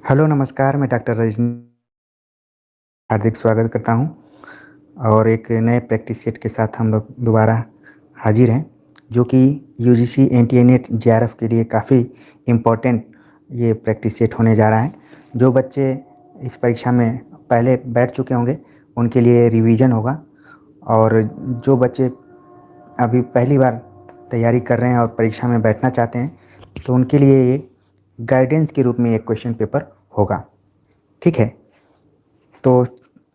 Hello नमस्कार, मैं doctor Rajni हार्दिक स्वागत करता हूं और एक नए प्रैक्टिस सेट के साथ हम लोग दोबारा हाजिर हैं, जो कि यूजीसी एनटीए-नेट जेआरएफ के लिए काफ़ी इम्पोर्टेंट ये प्रैक्टिस सेट होने जा रहा है। जो बच्चे इस परीक्षा में पहले बैठ चुके होंगे उनके लिए रिवीजन होगा, और जो बच्चे अभी पहली बार तैयारी कर रहे हैं और परीक्षा में बैठना चाहते हैं तो उनके लिए ये गाइडेंस के रूप में एक क्वेश्चन पेपर होगा। ठीक है, तो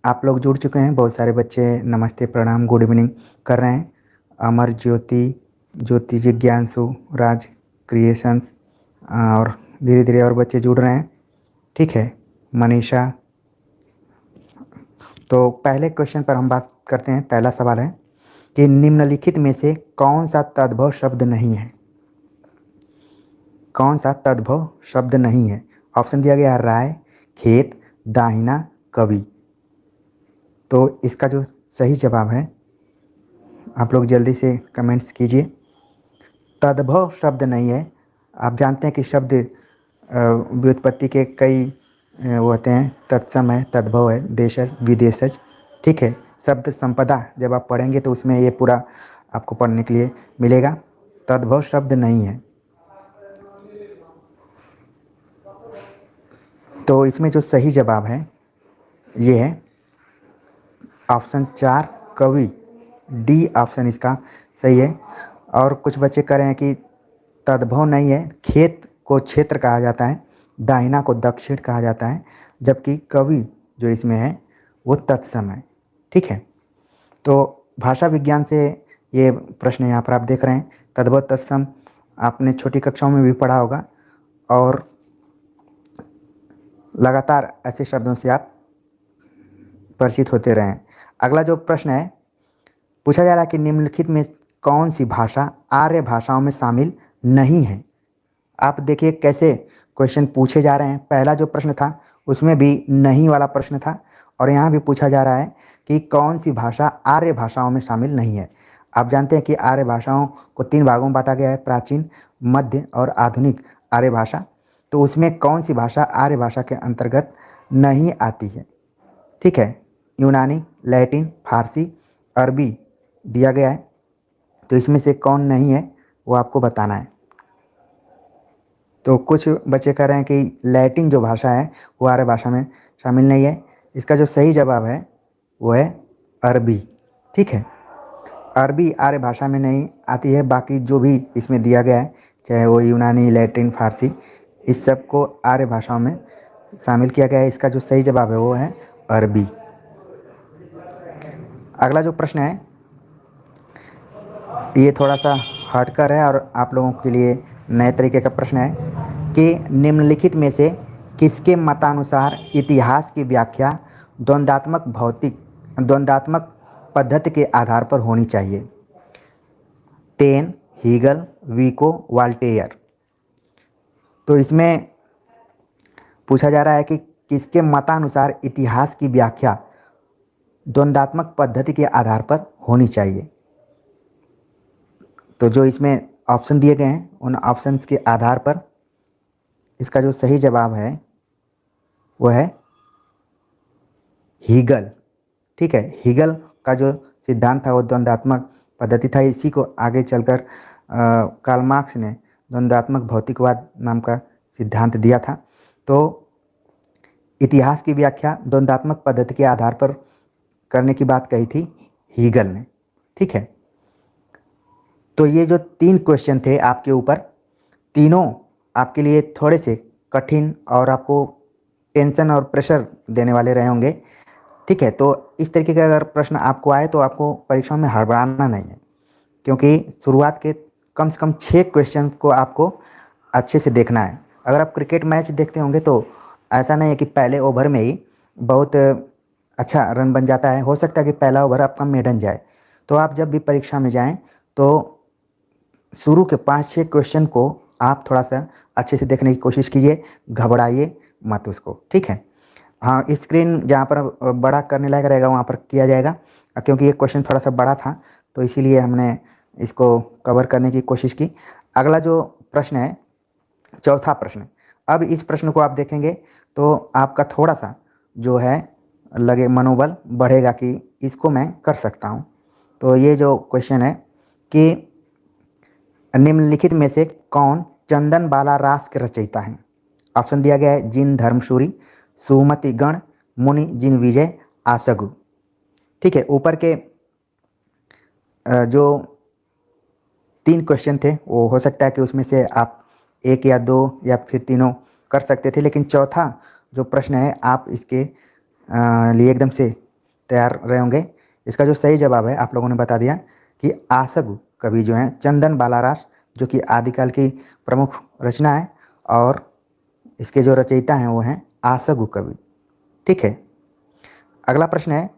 आप लोग जुड़ चुके हैं, बहुत सारे बच्चे नमस्ते प्रणाम गुड इवनिंग कर रहे हैं। अमर ज्योति, ज्योति जिज्ञांसु, राज क्रिएशंस, और धीरे धीरे और बच्चे जुड़ रहे हैं। ठीक है, मनीषा। तो पहले क्वेश्चन पर हम बात करते हैं। पहला सवाल है कि निम्नलिखित में से कौन सा तद्भव शब्द नहीं है। कौन सा तद्भव शब्द नहीं है? ऑप्शन दिया गया है राय, खेत, दाहिना, कवि। तो इसका जो सही जवाब है, आप लोग जल्दी से कमेंट्स कीजिए। तद्भव शब्द नहीं है। आप जानते हैं कि शब्द व्युत्पत्ति के कई वो होते हैं, तत्सम है, तद्भव है, देशज, विदेशज। ठीक है, शब्द संपदा जब आप पढ़ेंगे तो उसमें ये पूरा आपको पढ़ने के लिए मिलेगा। तद्भव शब्द नहीं है। तो इसमें जो सही जवाब है ये है ऑप्शन 4 कवि। डी ऑप्शन इसका सही है। और कुछ बच्चे कह रहे हैं कि तद्भव नहीं है, खेत को क्षेत्र कहा जाता है, दाहिना को दक्षिण कहा जाता है, जबकि कवि जो इसमें है वो तत्सम है। ठीक है, तो भाषा विज्ञान से ये प्रश्न यहाँ पर आप देख रहे हैं। तद्भव तत्सम आपने छोटी कक्षाओं में भी पढ़ा होगा, और लगातार ऐसे शब्दों से आप परिचित होते रहें। अगला जो प्रश्न है, पूछा जा रहा है कि निम्नलिखित में कौन सी भाषा आर्य भाषाओं में शामिल नहीं है। आप देखिए कैसे क्वेश्चन पूछे जा रहे हैं। पहला जो प्रश्न था उसमें भी नहीं वाला प्रश्न था, और यहाँ भी पूछा जा रहा है कि कौन सी भाषा आर्य भाषाओं में शामिल नहीं है। आप जानते हैं कि आर्य भाषाओं को 3 भागों में बांटा गया है, प्राचीन, मध्य और आधुनिक आर्य भाषा। तो उसमें कौन सी भाषा आर्य भाषा के अंतर्गत नहीं आती है? ठीक है, यूनानी, लैटिन, फारसी, अरबी दिया गया है। तो इसमें से कौन नहीं है वो आपको बताना है। तो कुछ बच्चे कह रहे हैं कि लैटिन जो भाषा है वो आर्य भाषा में शामिल नहीं है। इसका जो सही जवाब है वो है अरबी। ठीक है, अरबी आर्य भाषा में नहीं आती है। बाकी जो भी इसमें दिया गया है, चाहे वो यूनानी, लैटिन, फारसी, इस सब को आर्य भाषाओं में शामिल किया गया है। इसका जो सही जवाब है वो है अरबी। अगला जो प्रश्न है ये थोड़ा सा हटकर है और आप लोगों के लिए नए तरीके का प्रश्न है कि निम्नलिखित में से किसके मतानुसार इतिहास की व्याख्या द्वंद्वात्मक पद्धति के आधार पर होनी चाहिए। Taine, Hegel, Vico, Voltaire. तो इसमें पूछा जा रहा है कि किसके मतानुसार इतिहास की व्याख्या द्वंद्वात्मक पद्धति के आधार पर होनी चाहिए। तो जो इसमें ऑप्शन दिए गए हैं उन ऑप्शंस के आधार पर इसका जो सही जवाब है वो है हीगल। ठीक है, हीगल का जो सिद्धांत था वो द्वंद्वात्मक पद्धति था। इसी को आगे चलकर कार्ल मार्क्स ने द्वंद्वात्मक भौतिकवाद नाम का सिद्धांत दिया था। तो इतिहास की व्याख्या द्वंद्वात्मक पद्धति के आधार पर करने की बात कही थी हीगल ने। ठीक है, तो ये जो 3 क्वेश्चन थे आपके ऊपर, तीनों आपके लिए थोड़े से कठिन और आपको टेंशन और प्रेशर देने वाले रहे होंगे। ठीक है, तो इस तरीके का अगर प्रश्न आपको आए तो आपको परीक्षा में हड़बड़ाना नहीं है, क्योंकि शुरुआत के कम से कम 6 क्वेश्चन को आपको अच्छे से देखना है। अगर आप क्रिकेट मैच देखते होंगे तो ऐसा नहीं है कि पहले ओवर में ही बहुत अच्छा रन बन जाता है। हो सकता है कि पहला ओवर आपका मेडन जाए। तो आप जब भी परीक्षा में जाएं तो शुरू के 5-6 क्वेश्चन को आप थोड़ा सा अच्छे से देखने की कोशिश कीजिए, घबराइए मत उसको। ठीक है, हाँ, स्क्रीन जहाँ पर बड़ा करने लायक रहेगा वहाँ पर किया जाएगा, क्योंकि ये क्वेश्चन थोड़ा सा बड़ा था तो इसीलिए हमने इसको कवर करने की कोशिश की। अगला जो प्रश्न है, चौथा प्रश्न, अब इस प्रश्न को आप देखेंगे तो आपका थोड़ा सा जो है लगे मनोबल बढ़ेगा कि इसको मैं कर सकता हूँ। तो ये जो क्वेश्चन है कि निम्नलिखित में से कौन चंदन बाला रास के रचयिता हैं? ऑप्शन दिया गया है जिन धर्मसूरी, सुमति गण, मुनि जिन विजय, आसगु। ठीक है, ऊपर के जो 3 क्वेश्चन थे वो हो सकता है कि उसमें से आप 1 या 2 या फिर तीनों कर सकते थे, लेकिन चौथा जो प्रश्न है आप इसके लिए एकदम से तैयार रहे होंगे। इसका जो सही जवाब है आप लोगों ने बता दिया कि आसगु कवि जो हैं चंदन बालारास, जो कि आदिकाल की प्रमुख रचना है और इसके जो रचयिता हैं वो हैं आसगु कवि। ठीक है, अगला प्रश्न है,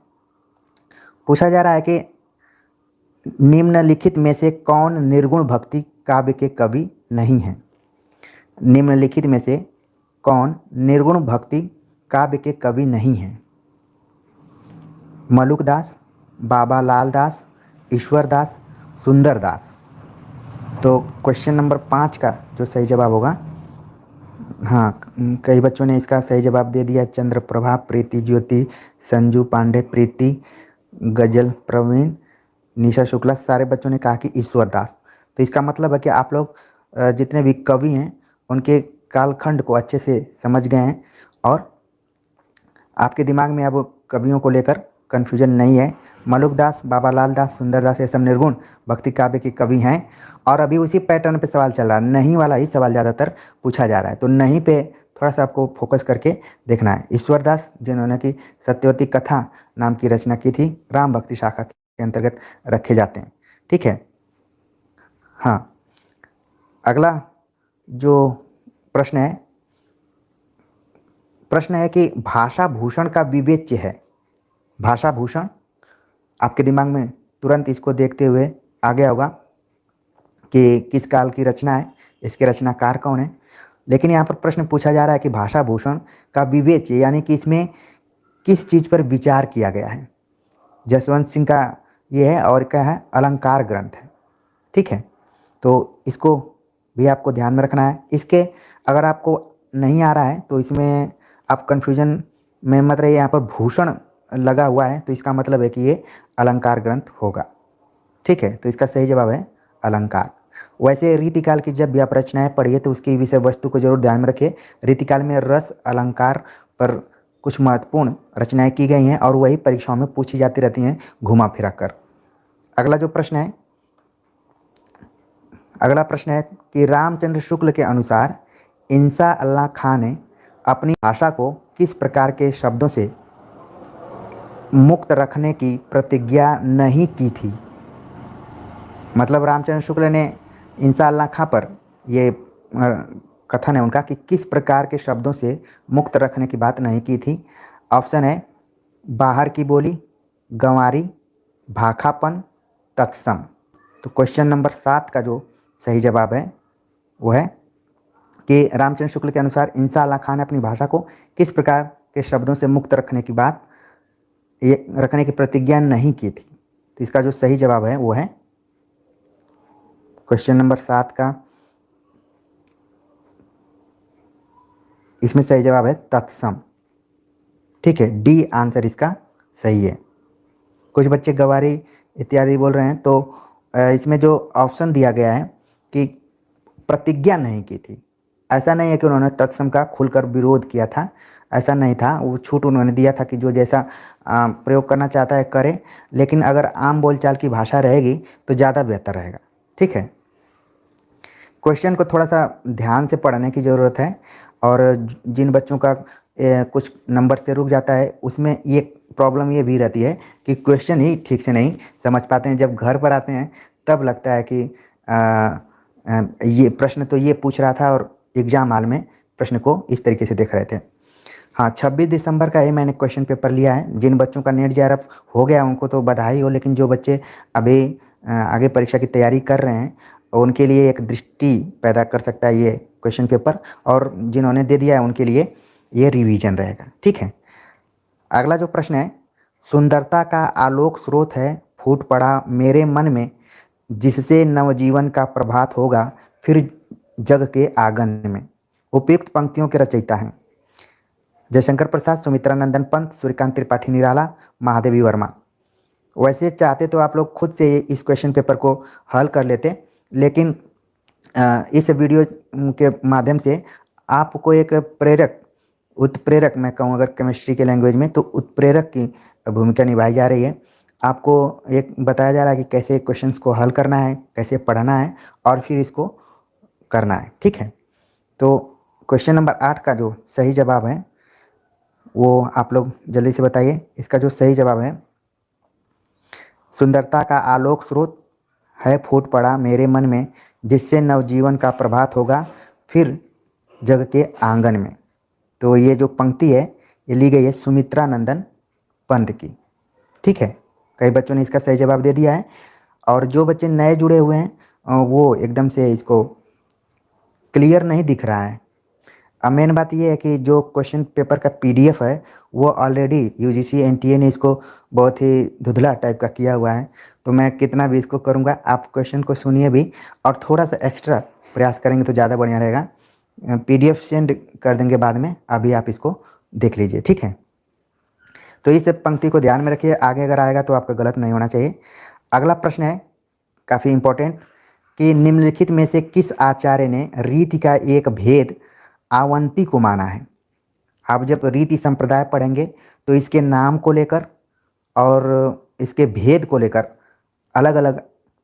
पूछा जा रहा है कि निम्नलिखित में से कौन निर्गुण भक्ति काव्य के कवि नहीं हैं? निम्नलिखित में से कौन निर्गुण भक्ति काव्य के कवि नहीं हैं? मलुक दास, बाबा लाल दास, ईश्वर दास, सुंदर दास। तो क्वेश्चन नंबर 5 का जो सही जवाब होगा, हाँ कई बच्चों ने इसका सही जवाब दे दिया, चंद्रप्रभा, प्रीति ज्योति, संजू पांडे, प्रीति, गजल प्रवीण, निशा शुक्ला, सारे बच्चों ने कहा कि ईश्वर दास। तो इसका मतलब है कि आप लोग जितने भी कवि हैं उनके कालखंड को अच्छे से समझ गए हैं और आपके दिमाग में अब कवियों को लेकर कन्फ्यूजन नहीं है। मलुक दास, बाबा लाल दास, सुंदर दास ये सब निर्गुण भक्ति काव्य के कवि हैं और अभी उसी पैटर्न पे सवाल चल रहा है, नहीं वाला ही सवाल ज़्यादातर पूछा जा रहा है। तो नहीं पे थोड़ा सा आपको फोकस करके देखना है। ईश्वर दास जिन्होंने कि सत्यवती कथा नाम की रचना की थी, राम भक्ति शाखा के अंतर्गत रखे जाते हैं। ठीक है, हाँ अगला जो प्रश्न है कि भाषा भूषण का विवेच्य है। भाषा भूषण आपके दिमाग में तुरंत इसको देखते हुए आ गया होगा कि किस काल की रचना है, इसके रचनाकार कौन है। लेकिन यहाँ पर प्रश्न पूछा जा रहा है कि भाषा भूषण का विवेच्य यानी कि इसमें किस चीज़ पर विचार किया गया है। जसवंत सिंह का ये है और क्या है, अलंकार ग्रंथ है। ठीक है, तो इसको भी आपको ध्यान में रखना है। इसके अगर आपको नहीं आ रहा है तो इसमें आप कन्फ्यूजन में मत रहिए, यहाँ पर भूषण लगा हुआ है तो इसका मतलब है कि ये अलंकार ग्रंथ होगा। ठीक है, तो इसका सही जवाब है अलंकार। वैसे रीतिकाल की जब भी आप रचनाएं पढ़िए तो उसकी विषय वस्तु को जरूर ध्यान में रखिए। रीतिकाल में रस अलंकार पर कुछ महत्वपूर्ण रचनाएं की गई हैं और वही परीक्षाओं में पूछी जाती रहती हैं घुमा फिरा कर। अगला प्रश्न है कि रामचंद्र शुक्ल के अनुसार इंसा अल्लाह खां ने अपनी भाषा को किस प्रकार के शब्दों से मुक्त रखने की प्रतिज्ञा नहीं की थी। मतलब रामचंद्र शुक्ल ने इंसा अल्लाह खां पर ये कथन है उनका कि किस प्रकार के शब्दों से मुक्त रखने की बात नहीं की थी। ऑप्शन है बाहर की बोली, गंवारी, भाखापन, तत्सम। तो क्वेश्चन नंबर 7 का जो सही जवाब है वो है कि रामचंद्र शुक्ल के अनुसार इंसा अल्लाह खां ने अपनी भाषा को किस प्रकार के शब्दों से मुक्त रखने की प्रतिज्ञा नहीं की थी। तो इसका जो सही जवाब है वो है क्वेश्चन नंबर 7 का, इसमें सही जवाब है तत्सम। ठीक है, डी आंसर इसका सही है। कुछ बच्चे गवारी इत्यादि बोल रहे हैं, तो इसमें जो ऑप्शन दिया गया है कि प्रतिज्ञा नहीं की थी, ऐसा नहीं है कि उन्होंने तत्सम का खुलकर विरोध किया था, ऐसा नहीं था। वो छूट उन्होंने दिया था कि जो जैसा प्रयोग करना चाहता है करे, लेकिन अगर आम बोलचाल की भाषा रहेगी तो ज़्यादा बेहतर रहेगा। ठीक है, क्वेश्चन को थोड़ा सा ध्यान से पढ़ने की ज़रूरत है और जिन बच्चों का कुछ नंबर से रुक जाता है उसमें ये प्रॉब्लम ये भी रहती है कि क्वेश्चन ही ठीक से नहीं समझ पाते हैं। जब घर पर आते हैं तब लगता है कि ये प्रश्न तो ये पूछ रहा था और एग्ज़ाम हॉल में प्रश्न को इस तरीके से देख रहे थे। हाँ, 26 दिसंबर का ही मैंने क्वेश्चन पेपर लिया है। जिन बच्चों का नेट जेआरएफ हो गया उनको तो बधाई हो, लेकिन जो बच्चे अभी आगे परीक्षा की तैयारी कर रहे हैं उनके लिए एक दृष्टि पैदा कर सकता है ये क्वेश्चन पेपर, और जिन्होंने दे दिया है उनके लिए ये रिवीजन रहेगा। ठीक है, अगला जो प्रश्न है, सुंदरता का आलोक स्रोत है फूट पड़ा मेरे मन में, जिससे नवजीवन का प्रभात होगा फिर जग के आंगन में। उपयुक्त पंक्तियों के रचयिता हैं? जयशंकर प्रसाद, सुमित्रा नंदन पंत, सूर्यकांत त्रिपाठी निराला, महादेवी वर्मा। वैसे चाहते तो आप लोग खुद से इस क्वेश्चन पेपर को हल कर लेते, लेकिन इस वीडियो के माध्यम से आपको एक प्रेरक, उत्प्रेरक मैं कहूँ अगर केमिस्ट्री के लैंग्वेज में, तो उत्प्रेरक की भूमिका निभाई जा रही है। आपको एक बताया जा रहा है कि कैसे क्वेश्चंस को हल करना है, कैसे पढ़ना है और फिर इसको करना है। ठीक है, तो क्वेश्चन नंबर 8 का जो सही जवाब है वो आप लोग जल्दी से बताइए। इसका जो सही जवाब है, सुंदरता का आलोक स्रोत है फूट पड़ा मेरे मन में, जिससे नवजीवन का प्रभात होगा फिर जग के आंगन में। तो ये जो पंक्ति है ये ली गई है सुमित्रा नंदन पंत की। ठीक है, कई बच्चों ने इसका सही जवाब दे दिया है और जो बच्चे नए जुड़े हुए हैं वो एकदम से इसको क्लियर नहीं दिख रहा है। अब मेन बात ये है कि जो क्वेश्चन पेपर का पीडीएफ है वो ऑलरेडी यूजीसी एनटीए ने इसको बहुत ही धुंधला टाइप का किया हुआ है, तो मैं कितना भी इसको करूँगा, आप क्वेश्चन को सुनिए भी और थोड़ा सा एक्स्ट्रा प्रयास करेंगे तो ज़्यादा बढ़िया रहेगा। पीडीएफ सेंड कर देंगे बाद में, अभी आप इसको देख लीजिए। ठीक है, तो इस पंक्ति को ध्यान में रखिए, आगे अगर आएगा तो आपका गलत नहीं होना चाहिए। अगला प्रश्न है काफ़ी इम्पोर्टेंट कि निम्नलिखित में से किस आचार्य ने रीति का एक भेद अवंती को माना है? आप जब रीति संप्रदाय पढ़ेंगे तो इसके नाम को लेकर और इसके भेद को लेकर अलग अलग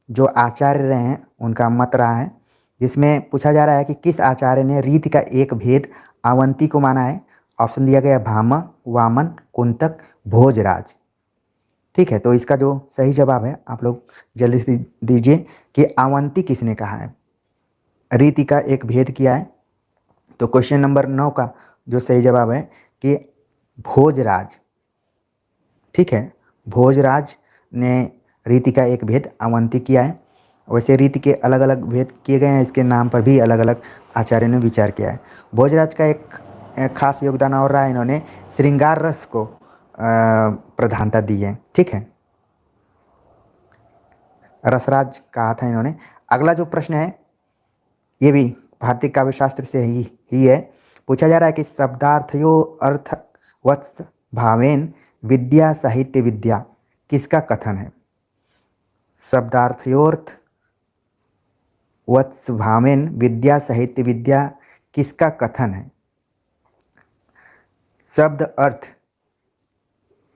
जो आचार्य रहे हैं उनका मत रहा है, जिसमें पूछा जा रहा है कि किस आचार्य ने रीति का एक भेद अवंती को माना है। ऑप्शन दिया गया भामा, वामन, कुंतक, भोजराज। ठीक है, तो इसका जो सही जवाब है आप लोग जल्दी से दीजिए कि अवंती किसने कहा है, रीति का एक भेद किया है। तो क्वेश्चन नंबर 9 का जो सही जवाब है कि भोजराज। ठीक है, भोजराज ने रीति का एक भेद अवंती किया है। वैसे रीति के अलग अलग भेद किए गए हैं, इसके नाम पर भी अलग अलग आचार्यों ने विचार किया है। भोजराज का एक खास योगदान और रहा है, इन्होंने श्रृंगार रस को प्रधानता दी है। ठीक है, रसराज कहा था इन्होंने। अगला जो प्रश्न है ये भी भारतीय काव्य शास्त्र से ही है। पूछा जा रहा है कि शब्दार्थयो अर्थ वत्स भावेन विद्या साहित्य विद्या किसका कथन है? शब्दार्थयोर्थ वत्स भावेन विद्या साहित्य विद्या किसका कथन है? शब्द अर्थ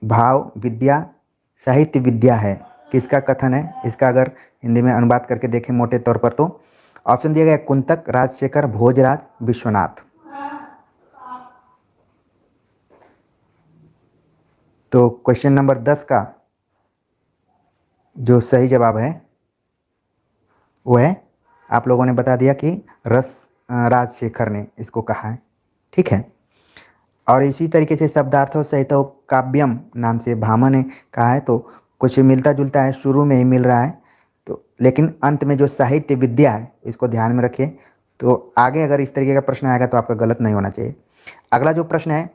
भाव विद्या साहित्य विद्या है, किसका कथन है? इसका अगर हिंदी में अनुवाद करके देखें मोटे तौर पर तो ऑप्शन दिया गया कुंतक, राजशेखर, भोजराज, विश्वनाथ। तो क्वेश्चन नंबर 10 का जो सही जवाब है वो है, आप लोगों ने बता दिया कि राजशेखर ने इसको कहा है। ठीक है, और इसी तरीके से शब्दार्थों सहितो काव्यम नाम से भामा ने कहा है, तो कुछ मिलता जुलता है, शुरू में ही मिल रहा है तो, लेकिन अंत में जो साहित्य विद्या है इसको ध्यान में रखिए। तो आगे अगर इस तरीके का प्रश्न आएगा तो आपका गलत नहीं होना चाहिए। अगला जो प्रश्न है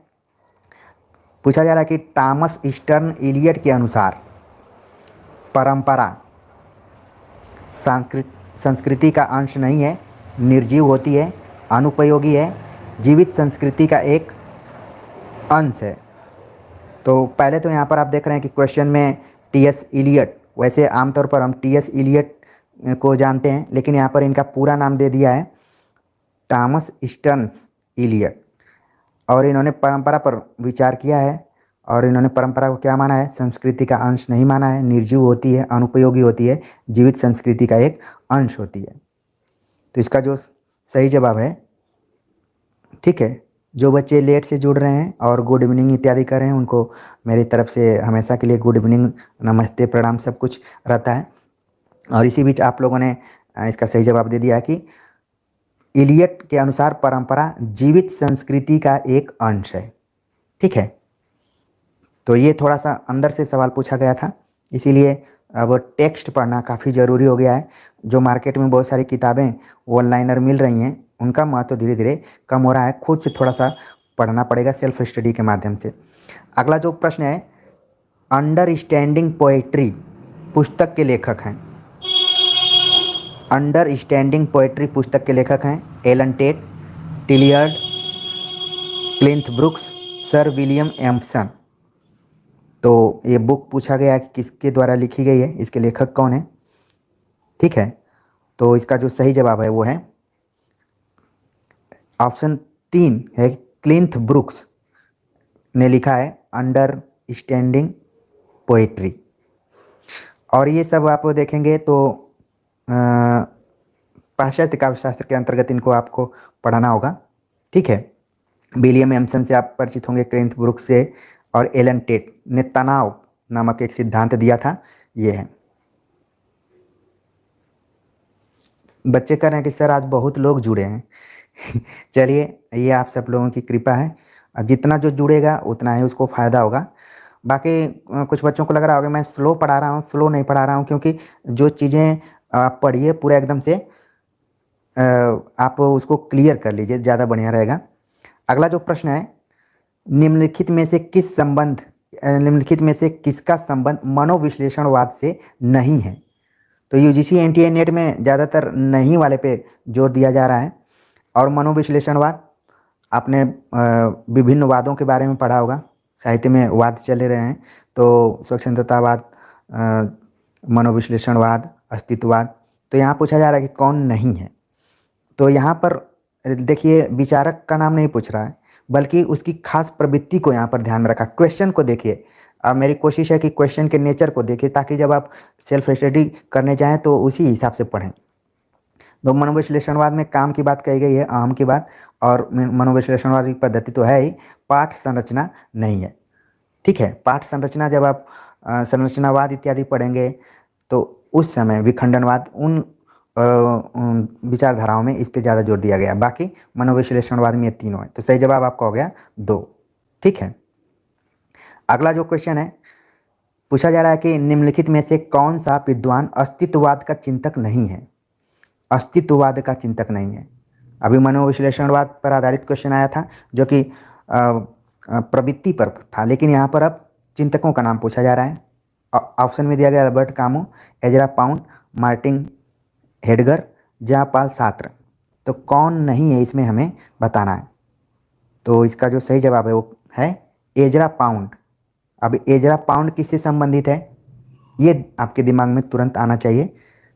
पूछा जा रहा है कि टॉमस ईस्टर्न इलियट के अनुसार परंपरा संस्कृति का अंश नहीं है, निर्जीव होती है, अनुपयोगी है, जीवित संस्कृति का एक अंश है। तो पहले तो यहाँ पर आप देख रहे हैं कि क्वेश्चन में टीएस इलियट, वैसे आमतौर पर हम टीएस इलियट को जानते हैं, लेकिन यहाँ पर इनका पूरा नाम दे दिया है टॉमस ईस्टर्न इलियट, और इन्होंने परंपरा पर विचार किया है और इन्होंने परंपरा को क्या माना है? संस्कृति का अंश नहीं माना है, निर्जीव होती है, अनुपयोगी होती है, जीवित संस्कृति का एक अंश होती है। तो इसका जो सही जवाब है, ठीक है, जो बच्चे लेट से जुड़ रहे हैं और गुड इवनिंग इत्यादि कर रहे हैं उनको मेरी तरफ से हमेशा के लिए गुड इवनिंग, नमस्ते, प्रणाम सब कुछ रहता है। और इसी बीच आप लोगों ने इसका सही जवाब दे दिया कि इलियट के अनुसार परंपरा जीवित संस्कृति का एक अंश है। ठीक है, तो ये थोड़ा सा अंदर से सवाल पूछा गया था, इसीलिए अब टेक्स्ट पढ़ना काफ़ी ज़रूरी हो गया है। जो मार्केट में बहुत सारी किताबें ऑनलाइनर मिल रही हैं उनका महत्व धीरे धीरे कम हो रहा है, खुद से थोड़ा सा पढ़ना पड़ेगा सेल्फ स्टडी के माध्यम से। अगला जो प्रश्न है, अंडरस्टैंडिंग पोएट्री पुस्तक के लेखक हैं। अंडरस्टैंडिंग पोएट्री पुस्तक के लेखक हैं Allen Tate, Tillyard, Cleanth Brooks, sir William Empson. तो ये बुक पूछा गया है कि किसके द्वारा लिखी गई है, इसके लेखक कौन है। ठीक है, तो इसका जो सही जवाब है वो है ऑप्शन 3 है, क्लिंथ ब्रुक्स ने लिखा है अंडर स्टैंडिंग पोएट्री। और ये सब आप देखेंगे तो पाश्चात्य काव्यशास्त्र के अंतर्गत इनको आपको पढ़ाना होगा। ठीक है, विलियम एम्सन से आप परिचित होंगे, क्लिंथ ब्रुक्स से, और एलन टेट ने तनाव नामक एक सिद्धांत दिया था, ये है। बच्चे कह रहे हैं कि सर आज बहुत लोग जुड़े हैं चलिए, ये आप सब लोगों की कृपा है, जितना जो जुड़ेगा उतना ही उसको फ़ायदा होगा। बाकी कुछ बच्चों को लग रहा होगा मैं स्लो पढ़ा रहा हूँ, स्लो नहीं पढ़ा रहा हूँ, क्योंकि जो चीज़ें आप पढ़िए पूरा एकदम से आप उसको क्लियर कर लीजिए, ज़्यादा बढ़िया रहेगा। अगला जो प्रश्न है, निम्नलिखित में से निम्नलिखित में से किसका संबंध मनोविश्लेषणवाद से नहीं है। तो यूजीसी एनटीए नेट में ज़्यादातर नहीं वाले पे जोर दिया जा रहा है। और मनोविश्लेषणवाद, आपने विभिन्न वादों के बारे में पढ़ा होगा, साहित्य में वाद चले रहे हैं, तो स्वतंत्रतावाद, मनोविश्लेषणवाद, अस्तित्ववाद। तो यहाँ पूछा जा रहा है कि कौन नहीं है। तो यहाँ पर देखिए, विचारक का नाम नहीं पूछ रहा है, बल्कि उसकी खास प्रवृत्ति को यहाँ पर ध्यान में रखा। क्वेश्चन को देखिए, अब मेरी कोशिश है कि क्वेश्चन के नेचर को देखिए, ताकि जब आप सेल्फ स्टडी करने जाएं तो उसी हिसाब से पढ़ें। तो मनोविश्लेषणवाद में काम की बात कही गई है, अहम की बात, और मनोविश्लेषणवाद की पद्धति तो है ही, पाठ संरचना नहीं है। ठीक है, पाठ संरचना जब आप संरचनावाद इत्यादि पढ़ेंगे तो उस समय विखंडनवाद, उन विचारधाराओं में इस पे ज़्यादा जोर दिया गया। बाकी मनोविश्लेषणवाद में ये तीनों है, तो सही जवाब आपका हो गया 2। ठीक है, अगला जो क्वेश्चन है, पूछा जा रहा है कि निम्नलिखित में से कौन सा विद्वान अस्तित्ववाद का चिंतक नहीं है। अस्तित्ववाद का चिंतक नहीं है। अभी मनोविश्लेषणवाद पर आधारित क्वेश्चन आया था जो कि प्रवृत्ति पर था, लेकिन यहाँ पर अब चिंतकों का नाम पूछा जा रहा है। ऑप्शन में दिया गया Albert Camus, Ezra Pound, Martin Heidegger, Jean Paul Sartre. तो कौन नहीं है इसमें हमें बताना है। तो इसका जो सही जवाब है वो है एजरा पाउंड। अब एजरा पाउंड किससे संबंधित है, ये आपके दिमाग में तुरंत आना चाहिए।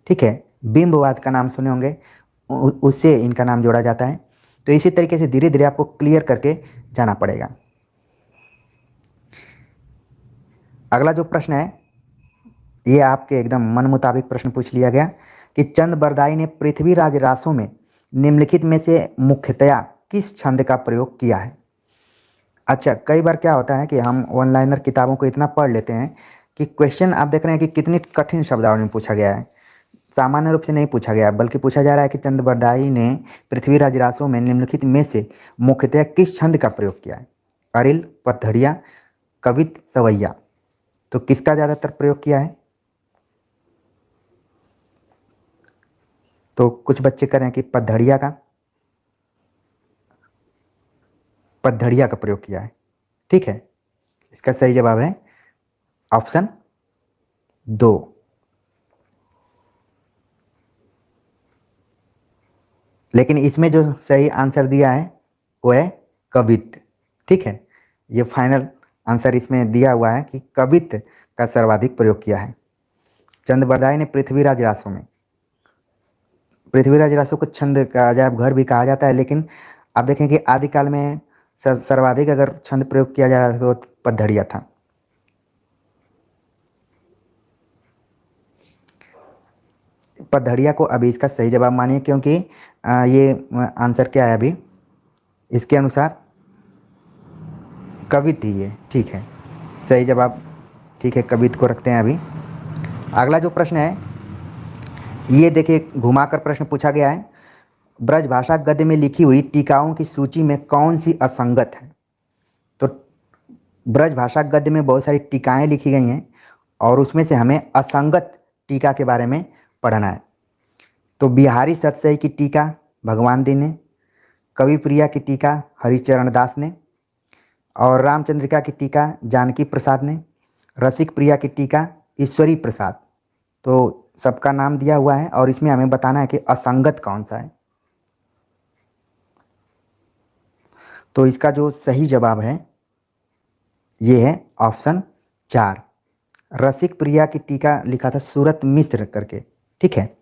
ठीक है, बिंबवाद का नाम सुने होंगे, उससे इनका नाम जोड़ा जाता है। तो इसी तरीके से धीरे धीरे आपको क्लियर करके जाना पड़ेगा। अगला जो प्रश्न है, ये आपके एकदम मन मुताबिक प्रश्न पूछ लिया गया कि चंद बरदाई ने पृथ्वीराज रासों में निम्नलिखित में से मुख्यतया किस छंद का प्रयोग किया है। अच्छा, कई बार क्या होता है कि हम ऑनलाइनर किताबों को इतना पढ़ लेते हैं कि क्वेश्चन आप देख रहे हैं कि कितनी कठिन शब्दावली में पूछा गया है। सामान्य रूप से नहीं पूछा गया, बल्कि पूछा जा रहा है कि चंद बरदाई ने पृथ्वीराज रासों में निम्नलिखित में से मुख्यतया किस छंद का प्रयोग किया है। अरिल, पतझड़िया, कवित, सवैया। तो किसका ज़्यादातर प्रयोग किया है। तो कुछ बच्चे कह रहे हैं कि पतझड़िया का प्रयोग किया है। ठीक है, इसका सही जवाब है ऑप्शन 2। लेकिन इसमें जो सही आंसर दिया है वो है कवित। ठीक है, ये फाइनल आंसर इसमें दिया हुआ है कि कवित का सर्वाधिक प्रयोग किया है। चंद बरदाई ने पृथ्वीराज रासों में, पृथ्वीराज रासों को छंद का अजायब घर भी कहा जाता है, लेकिन आप देखें कि आदिकाल में सर्वाधिक अगर छंद प्रयोग किया जा रहा था तो पतझड़िया था। पतझड़िया को अभी इसका सही जवाब मानिए, क्योंकि ये आंसर क्या है अभी इसके अनुसार, कवित ही है। ठीक है, सही जवाब। ठीक है, कवित को रखते हैं अभी। अगला जो प्रश्न है, ये देखिए घुमाकर प्रश्न पूछा गया है, ब्रजभाषा गद्य में लिखी हुई टीकाओं की सूची में कौन सी असंगत है। तो ब्रजभाषा गद्य में बहुत सारी टीकाएं लिखी गई हैं और उसमें से हमें असंगत टीका के बारे में पढ़ना है। तो बिहारी सतसई की टीका भगवान दी ने, कवि प्रिया की टीका हरिचरण दास ने, और रामचंद्रिका की टीका जानकी प्रसाद ने, रसिक प्रिया की टीका ईश्वरी प्रसाद। तो सबका नाम दिया हुआ है और इसमें हमें बताना है कि असंगत कौन सा है। तो इसका जो सही जवाब है ये है ऑप्शन 4। रसिक प्रिया की टीका लिखा था सूरत मिश्र करके, ठीक है।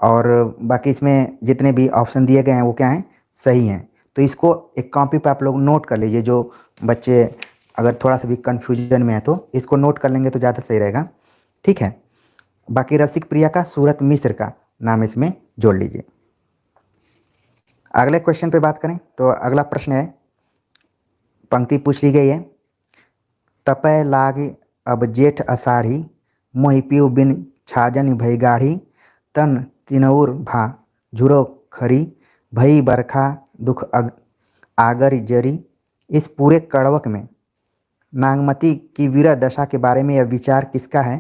और बाकी इसमें जितने भी ऑप्शन दिए गए हैं वो क्या हैं, सही हैं। तो इसको एक कॉपी पे आप लोग नोट कर लीजिए, जो बच्चे अगर थोड़ा सा भी कन्फ्यूजन में है तो इसको नोट कर लेंगे तो ज़्यादा सही रहेगा, ठीक है। बाकी रसिक प्रिया का सूरत मिश्र का नाम इसमें जोड़ लीजिए। अगले क्वेश्चन पे बात करें तो अगला प्रश्न है, पंक्ति पूछ ली गई है, तपय लाग अब जेठ अषाढ़ी, मोहि पीऊ बिन छाजन भई गाढ़ी, तन तिनउर भा झुरो खरी, भई बरखा दुख आगर जरी। इस पूरे कड़वक में नागमती की विरह दशा के बारे में यह विचार किसका है।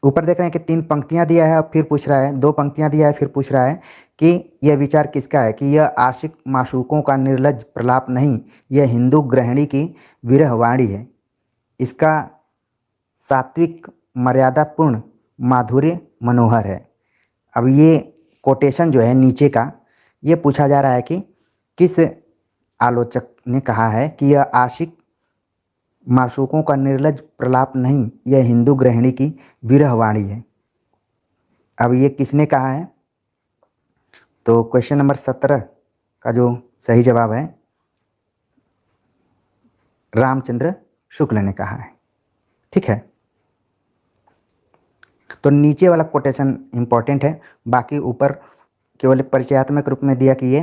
ऊपर देख रहे हैं कि 3 पंक्तियां दिया है और फिर पूछ रहा है, 2 पंक्तियां दिया है फिर पूछ रहा है कि यह विचार किसका है, कि यह आशिक माशूकों का निर्लज प्रलाप नहीं, यह हिंदू गृहिणी की विरहवाणी है, इसका सात्विक मर्यादापूर्ण माधुर्य मनोहर है। अब ये कोटेशन जो है नीचे का, ये पूछा जा रहा है कि किस आलोचक ने कहा है कि यह आशिक माशूकों का निर्लज प्रलाप नहीं, यह हिंदू गृहिणी की विरहवाणी है। अब ये किसने कहा है, तो क्वेश्चन नंबर 17 का जो सही जवाब है रामचंद्र शुक्ल ने कहा है, ठीक है। तो नीचे वाला कोटेशन इंपॉर्टेंट है, बाकी ऊपर केवल परिचयात्मक रूप में दिया कि ये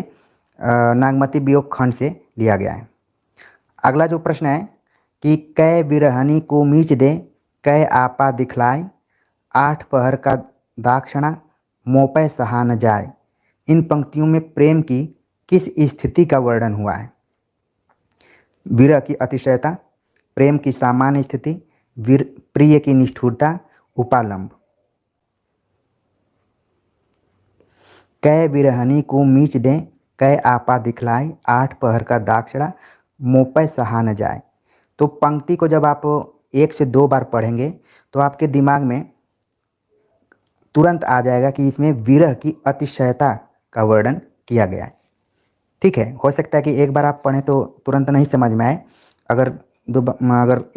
नागमती वियोग खंड से लिया गया है। अगला जो प्रश्न है कि कै विरहनी को मीच दे, कै आपा दिखलाए, 8 पहर का दाक्षिणा, मोपै सहा न जाए। इन पंक्तियों में प्रेम की किस स्थिति का वर्णन हुआ है। विरह की अतिशयता, प्रेम की सामान्य स्थिति, प्रिय की निष्ठुरता, उपालंब। कै विरहनी को मीच दें, कै आपा दिखलाए, 8 पहर का दाक्षिणा, मोपै सहा न जाए। तो पंक्ति को जब आप 1 से 2 बार पढ़ेंगे तो आपके दिमाग में तुरंत आ जाएगा कि इसमें विरह की अतिशयता का वर्णन किया गया है, ठीक है। हो सकता है कि एक बार आप पढ़ें तो तुरंत नहीं समझ में आए, अगर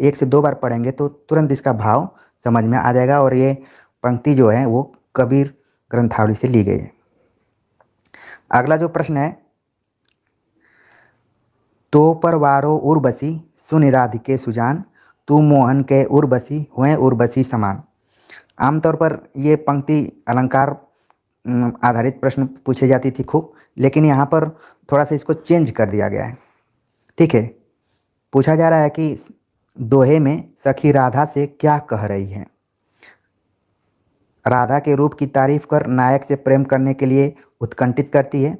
1 से 2 बार पढ़ेंगे तो तुरंत इसका भाव समझ में आ जाएगा। और ये पंक्ति जो है वो कबीर ग्रंथावली से ली गई है। अगला जो प्रश्न है, तो पर वारो उर्वशी, सुन राधिके सुजान, तू मोहन के उर्वशी, हुए उर्वशी समान। आमतौर पर ये पंक्ति अलंकार आधारित प्रश्न पूछे जाती थी खूब, लेकिन यहाँ पर थोड़ा सा इसको चेंज कर दिया गया है, ठीक है। पूछा जा रहा है कि दोहे में सखी राधा से क्या कह रही है। राधा के रूप की तारीफ कर नायक से प्रेम करने के लिए उत्कंठित करती है,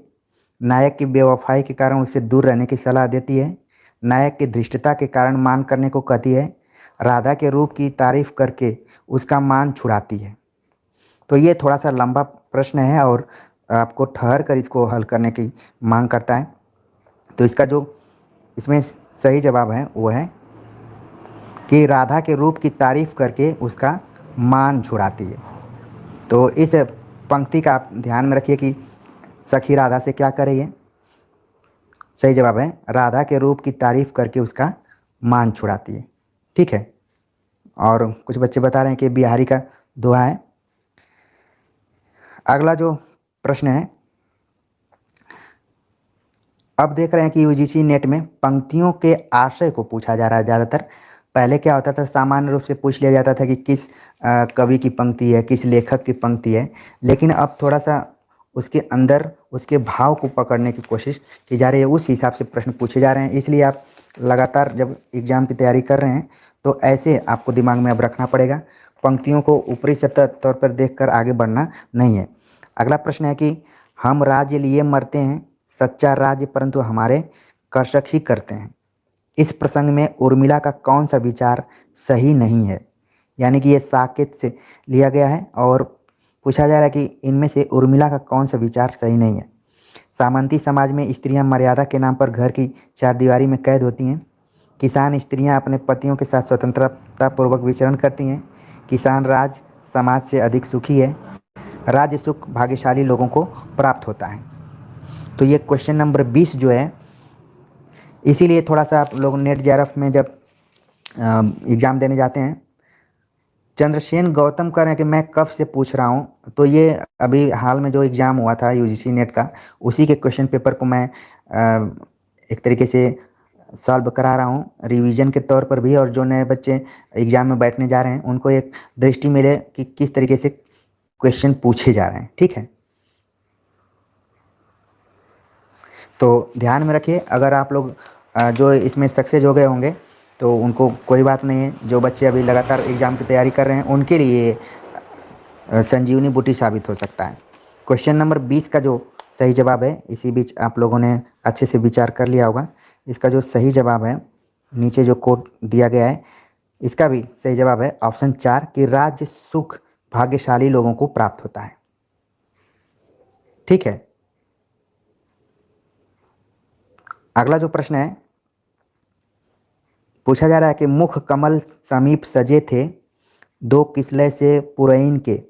नायक की बेवफाई के कारण उससे दूर रहने की सलाह देती है, नायक की धृष्टता के कारण मान करने को कहती है, राधा के रूप की तारीफ करके उसका मान छुड़ाती है। तो ये थोड़ा सा लंबा प्रश्न है और आपको ठहर कर इसको हल करने की मांग करता है। तो इसका जो इसमें सही जवाब है वो है कि राधा के रूप की तारीफ करके उसका मान छुड़ाती है। तो इस पंक्ति का आप ध्यान में रखिए कि सखी राधा से क्या कर रही है। सही जवाब है राधा के रूप की तारीफ करके उसका मान छुड़ाती है, ठीक है। और कुछ बच्चे बता रहे हैं कि बिहारी का दोहा है। अगला जो प्रश्न है, अब देख रहे हैं कि यूजीसी नेट में पंक्तियों के आशय को पूछा जा रहा है ज़्यादातर। पहले क्या होता था, सामान्य रूप से पूछ लिया जाता था कि किस कवि की पंक्ति है, किस लेखक की पंक्ति है, लेकिन अब थोड़ा सा उसके अंदर उसके भाव को पकड़ने की कोशिश की जा रही है, उस हिसाब से प्रश्न पूछे जा रहे हैं। इसलिए आप लगातार जब एग्ज़ाम की तैयारी कर रहे हैं तो ऐसे आपको दिमाग में अब रखना पड़ेगा, पंक्तियों को ऊपरी सतह तौर पर देखकर आगे बढ़ना नहीं है। अगला प्रश्न है कि हम राज्य लिए मरते हैं, सच्चा राज्य परंतु हमारे कर्षक ही करते हैं। इस प्रसंग में उर्मिला का कौन सा विचार सही नहीं है। यानी कि ये साकेत से लिया गया है और पूछा जा रहा है कि इनमें से उर्मिला का कौन सा विचार सही नहीं है। सामंती समाज में स्त्रियां मर्यादा के नाम पर घर की चारदीवारी में कैद होती हैं। किसान स्त्रियां अपने पतियों के साथ स्वतंत्रता पूर्वक विचरण करती हैं। किसान राज समाज से अधिक सुखी है। राज्य सुख भाग्यशाली लोगों को प्राप्त होता है। तो ये क्वेश्चन नंबर 20 जो है इसीलिए थोड़ा सा आप लोग नेट जेआरएफ में जब एग्ज़ाम देने जाते हैं, चंद्रसेन गौतम कह रहे हैं कि मैं कब से पूछ रहा हूँ, तो ये अभी हाल में जो एग्ज़ाम हुआ था यूजीसी नेट का, उसी के क्वेश्चन पेपर को मैं एक तरीके से सॉल्व करा रहा हूँ रिवीजन के तौर पर भी, और जो नए बच्चे एग्ज़ाम में बैठने जा रहे हैं उनको एक दृष्टि मिले कि किस तरीके से क्वेश्चन पूछे जा रहे हैं। ठीक है, तो ध्यान में रखिए, अगर आप लोग जो इसमें सक्सेस हो गए होंगे तो उनको कोई बात नहीं है, जो बच्चे अभी लगातार एग्ज़ाम की तैयारी कर रहे हैं उनके लिए संजीवनी बूटी साबित हो सकता है। क्वेश्चन नंबर 20 का जो सही जवाब है, इसी बीच आप लोगों ने अच्छे से विचार कर लिया होगा, इसका जो सही जवाब है नीचे जो कोड दिया गया है, इसका भी सही जवाब है ऑप्शन 4 कि राज्य सुख भाग्यशाली लोगों को प्राप्त होता है। ठीक है, अगला जो प्रश्न है पूछा जा रहा है कि मुख कमल समीप सजे थे, दो किसलय से पुरैन के,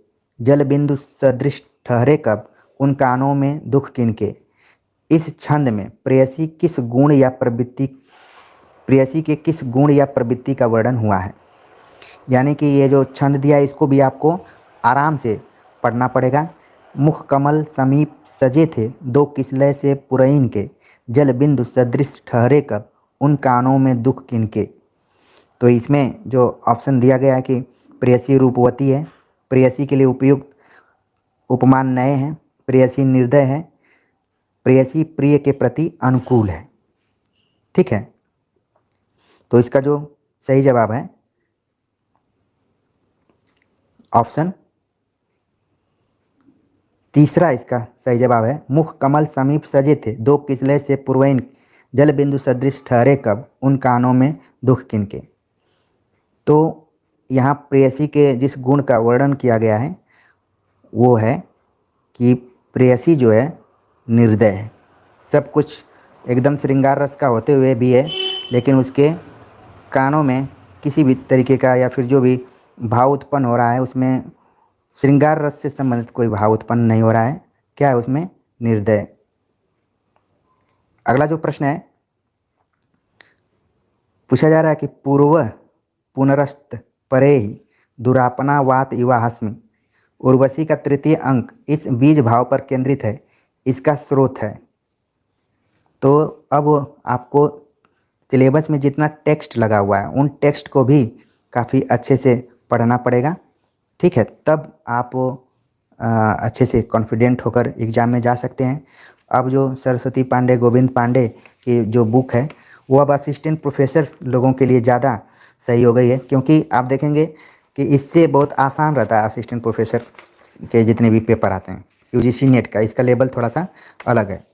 जल बिंदु सदृश ठहरे कब, उन कानों में दुख किनके। इस छंद में प्रेयसी किस गुण या प्रवृत्ति, प्रेयसी के किस गुण या प्रवृत्ति का वर्णन हुआ है। यानी कि ये जो छंद दिया है इसको भी आपको आराम से पढ़ना पड़ेगा। मुख कमल समीप सजे थे, दो किसलय से पुरैन के, जल बिंदु सदृश ठहरे कब, उन कानों में दुख किनके। तो इसमें जो ऑप्शन दिया गया है कि प्रेयसी रूपवती है, प्रेयसी के लिए उपयुक्त उपमान नए हैं, प्रेयसी निर्दय है, प्रेयसी प्रिय के प्रति अनुकूल है। ठीक है, तो इसका जो सही जवाब है ऑप्शन तीसरा, इसका सही जवाब है मुख कमल समीप सजे थे, दो किसलय से पुरवैन, जल बिंदु सदृश ठहरे कब, उन कानों में दुख किनके। तो यहाँ प्रेयसी के जिस गुण का वर्णन किया गया है वो है कि प्रेयसी जो है निर्दय है, सब कुछ एकदम श्रृंगार रस का होते हुए भी है, लेकिन उसके कानों में किसी भी तरीके का या फिर जो भी भाव उत्पन्न हो रहा है उसमें श्रृंगार रस से संबंधित कोई भाव उत्पन्न नहीं हो रहा है। क्या है उसमें? निर्दय। अगला जो प्रश्न है पूछा जा रहा है कि पूर्व पुनरस्त परे ही दुरापना वात युवा हस्मि, उर्वशी का तृतीय अंक इस बीज भाव पर केंद्रित है, इसका स्रोत है। तो अब आपको सिलेबस में जितना टेक्स्ट लगा हुआ है उन टेक्स्ट को भी काफ़ी अच्छे से पढ़ना पड़ेगा। ठीक है, तब आप अच्छे से कॉन्फिडेंट होकर एग्ज़ाम में जा सकते हैं। अब जो सरस्वती पांडे, गोविंद पांडे की जो बुक है वो अब असिस्टेंट प्रोफेसर लोगों के लिए ज़्यादा सही हो गई है, क्योंकि आप देखेंगे कि इससे बहुत आसान रहता है असिस्टेंट प्रोफेसर के जितने भी पेपर आते हैं यूजीसी नेट का, इसका लेवल थोड़ा सा अलग है।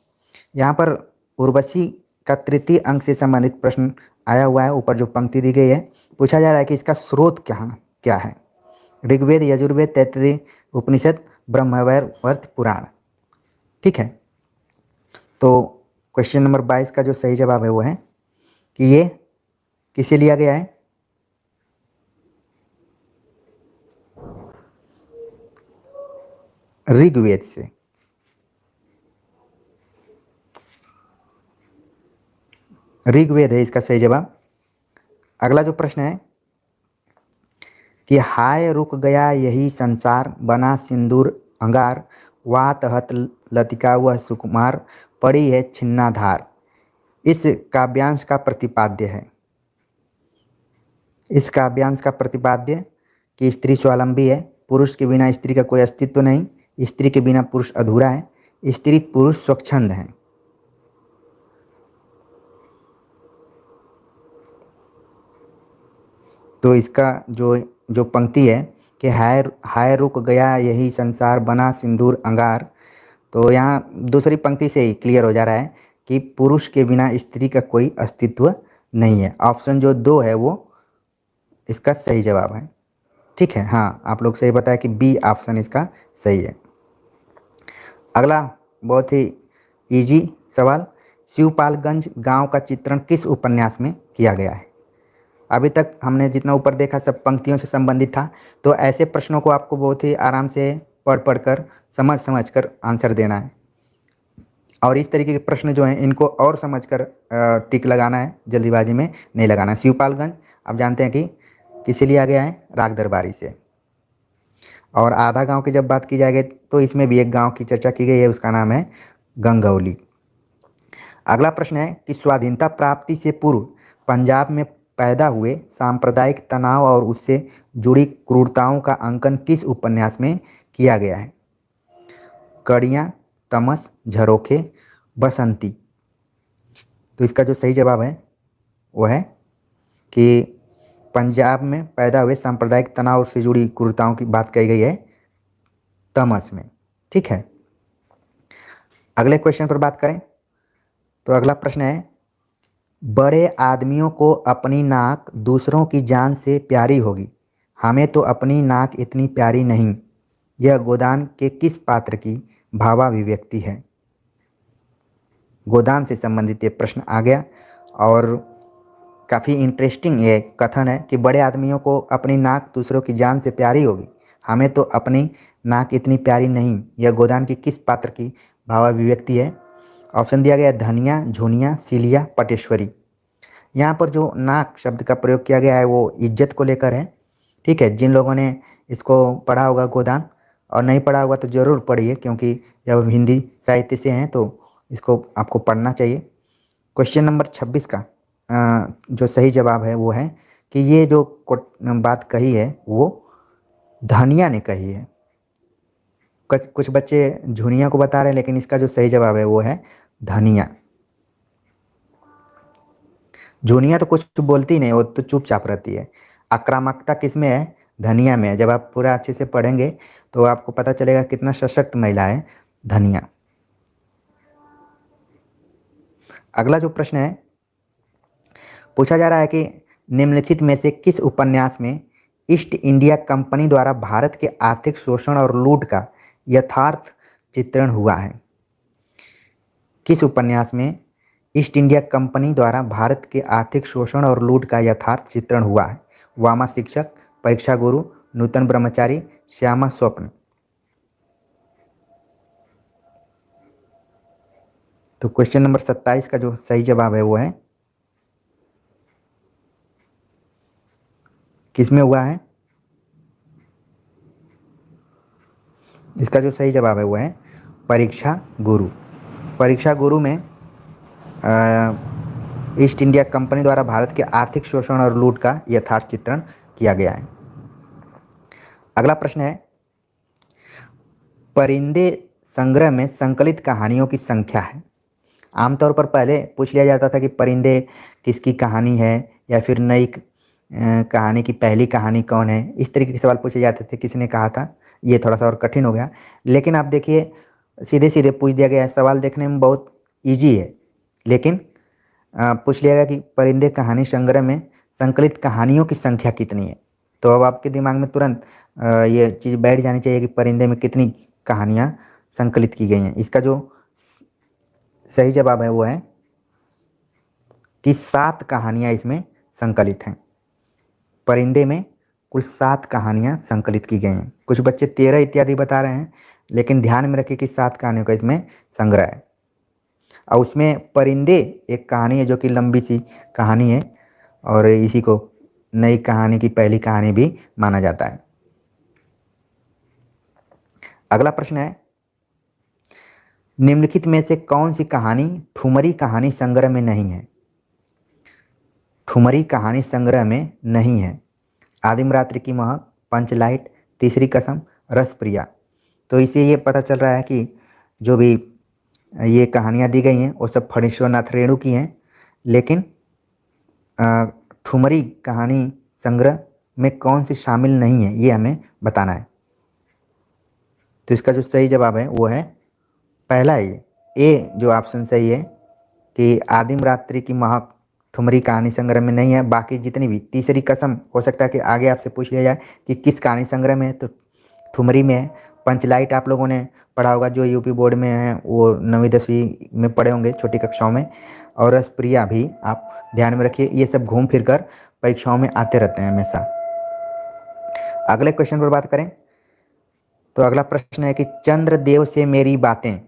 यहाँ पर उर्वशी का तृतीय अंक से संबंधित प्रश्न आया हुआ है, ऊपर जो पंक्ति दी गई है पूछा जा रहा है कि इसका स्रोत क्या है। ऋग्वेद, यजुर्वेद, तैत्तिरीय उपनिषद, ब्रह्मवैवर्त पुराण। ठीक है, तो क्वेश्चन नंबर 22 का जो सही जवाब है वो है कि ये किसे लिया गया है? ऋग्वेद से। ऋग्वेद है इसका सही जवाब। अगला जो प्रश्न है कि हाय रुक गया यही संसार, बना सिंदूर अंगार, वात हत लतिका वह सुकुमार, पड़ी है छिन्नाधार। इस काव्यांश का प्रतिपाद्य है। इस काव्यांश का प्रतिपाद्य कि स्त्री स्वावलंबी है, पुरुष के बिना स्त्री का कोई अस्तित्व नहीं, स्त्री के बिना पुरुष अधूरा है, स्त्री पुरुष स्वच्छंद है। तो इसका जो पंक्ति है कि हाय रुक गया यही संसार, बना सिंदूर अंगार, तो यहाँ दूसरी पंक्ति से ही क्लियर हो जा रहा है कि पुरुष के बिना स्त्री का कोई अस्तित्व नहीं है। ऑप्शन जो 2 है वो इसका सही जवाब है। ठीक है, हाँ आप लोग सही बताया कि बी ऑप्शन इसका सही है। अगला बहुत ही इजी सवाल, शिवपालगंज गांव का चित्रण किस उपन्यास में किया गया है? अभी तक हमने जितना ऊपर देखा सब पंक्तियों से संबंधित था, तो ऐसे प्रश्नों को आपको बहुत ही आराम से पढ़ कर समझ कर आंसर देना है। और इस तरीके के प्रश्न जो हैं इनको और समझकर टिक लगाना है, जल्दीबाजी में नहीं लगाना है। शिवपालगंज आप जानते हैं कि किसे लिया गया है, राग दरबारी से। और आधा गांव की जब बात की जाएगी तो इसमें भी एक गांव की चर्चा की गई है, उसका नाम है गंगौली। अगला प्रश्न है कि स्वाधीनता प्राप्ति से पूर्व पंजाब में पैदा हुए सांप्रदायिक तनाव और उससे जुड़ी क्रूरताओं का अंकन किस उपन्यास में किया गया है? कड़ियाँ, तमस, झरोखे, बसंती। तो इसका जो सही जवाब है वो है कि पंजाब में पैदा हुए सांप्रदायिक तनाव से जुड़ी क्रूरताओं की बात कही गई है तमस में। ठीक है, अगले क्वेश्चन पर बात करें तो अगला प्रश्न है, बड़े आदमियों को अपनी नाक दूसरों की जान से प्यारी होगी, हमें तो अपनी नाक इतनी प्यारी नहीं, यह गोदान के किस पात्र की भावाभिव्यक्ति है? गोदान से संबंधित ये प्रश्न आ गया और काफ़ी इंटरेस्टिंग ये कथन है कि बड़े आदमियों को अपनी नाक दूसरों की जान से प्यारी होगी, हमें तो अपनी नाक इतनी प्यारी नहीं, यह गोदान की किस पात्र की भावाभिव्यक्ति है? ऑप्शन दिया गया धनिया, झुनिया, सिलिया, पटेश्वरी। यहाँ पर जो नाक शब्द का प्रयोग किया गया है वो इज्जत को लेकर है। ठीक है, जिन लोगों ने इसको पढ़ा होगा गोदान और नहीं पढ़ा होगा तो ज़रूर पढ़िए, क्योंकि जब हिंदी साहित्य से हैं तो इसको आपको पढ़ना चाहिए। क्वेश्चन नंबर 26 का जो सही जवाब है वो है कि ये जो बात कही है वो धनिया ने कही है। कुछ बच्चे झुनिया को बता रहे हैं, लेकिन इसका जो सही जवाब है वो है धनिया। झुनिया तो कुछ बोलती नहीं, वो तो चुपचाप रहती है। आक्रामकता किस में है? धनिया में है। जब आप पूरा अच्छे से पढ़ेंगे तो आपको पता चलेगा कितना सशक्त महिला है धनिया। अगला जो प्रश्न है पूछा जा रहा है कि निम्नलिखित में से किस उपन्यास में ईस्ट इंडिया कंपनी द्वारा भारत के आर्थिक शोषण और लूट का यथार्थ चित्रण हुआ है? किस उपन्यास में ईस्ट इंडिया कंपनी द्वारा भारत के आर्थिक शोषण और लूट का यथार्थ चित्रण हुआ है? वामा शिक्षक, परीक्षा गुरु, नूतन ब्रह्मचारी, श्यामा स्वप्न। तो क्वेश्चन नंबर 27 का जो सही जवाब है वो है किसमें हुआ है? इसका जो सही जवाब है वो है परीक्षा गुरु। परीक्षा गुरु में ईस्ट इंडिया कंपनी द्वारा भारत के आर्थिक शोषण और लूट का यथार्थ चित्रण किया गया है। अगला प्रश्न है, परिंदे संग्रह में संकलित कहानियों की संख्या है। आमतौर पर पहले पूछ लिया जाता था कि परिंदे किसकी कहानी है या फिर नई कहानी की पहली कहानी कौन है, इस तरीके के सवाल पूछे जाते थे। किसी ने कहा था, ये थोड़ा सा और कठिन हो गया, लेकिन आप देखिए सीधे सीधे पूछ दिया गया है। सवाल देखने में बहुत ईजी है, लेकिन पूछ लिया गया कि परिंदे कहानी संग्रह में संकलित कहानियों की संख्या कितनी है। तो अब आपके दिमाग में तुरंत ये चीज़ बैठ जानी चाहिए कि परिंदे में कितनी कहानियाँ संकलित की गई हैं। इसका जो सही जवाब है वो है कि 7 कहानियाँ इसमें संकलित हैं। परिंदे में कुल 7 कहानियाँ संकलित की गई हैं। कुछ बच्चे 13 इत्यादि बता रहे हैं, लेकिन ध्यान में रखिए कि 7 कहानियों का इसमें संग्रह है। और उसमें परिंदे एक कहानी है जो कि लंबी सी कहानी है, और इसी को नई कहानी की पहली कहानी भी माना जाता है। अगला प्रश्न है, निम्नलिखित में से कौन सी कहानी ठुमरी कहानी संग्रह में नहीं है? ठुमरी कहानी संग्रह में नहीं है। आदिम रात्रि की महक, पंचलाइट, तीसरी कसम, रसप्रिया। तो इसे ये पता चल रहा है कि जो भी ये कहानियाँ दी गई हैं वो सब फणीश्वरनाथ रेणु की हैं, लेकिन ठुमरी कहानी संग्रह में कौन सी शामिल नहीं है ये हमें बताना है। तो इसका जो सही जवाब है वो है पहला ए जो ऑप्शन सही है कि आदिम रात्रि की महक ठुमरी कहानी संग्रह में नहीं है। बाकी जितनी भी, तीसरी कसम हो सकता है कि आगे आपसे पूछ लिया जाए कि किस कहानी संग्रह में है, तो ठुमरी में है। पंचलाइट आप लोगों ने पढ़ा होगा, जो यूपी बोर्ड में है वो 9वीं 10वीं में पढ़े होंगे छोटी कक्षाओं में। और रसप्रिया भी आप ध्यान में रखिए, ये सब घूम फिर कर परीक्षाओं में आते रहते हैं हमेशा। अगले क्वेश्चन पर बात करें तो अगला प्रश्न है कि चंद्रदेव से मेरी बातें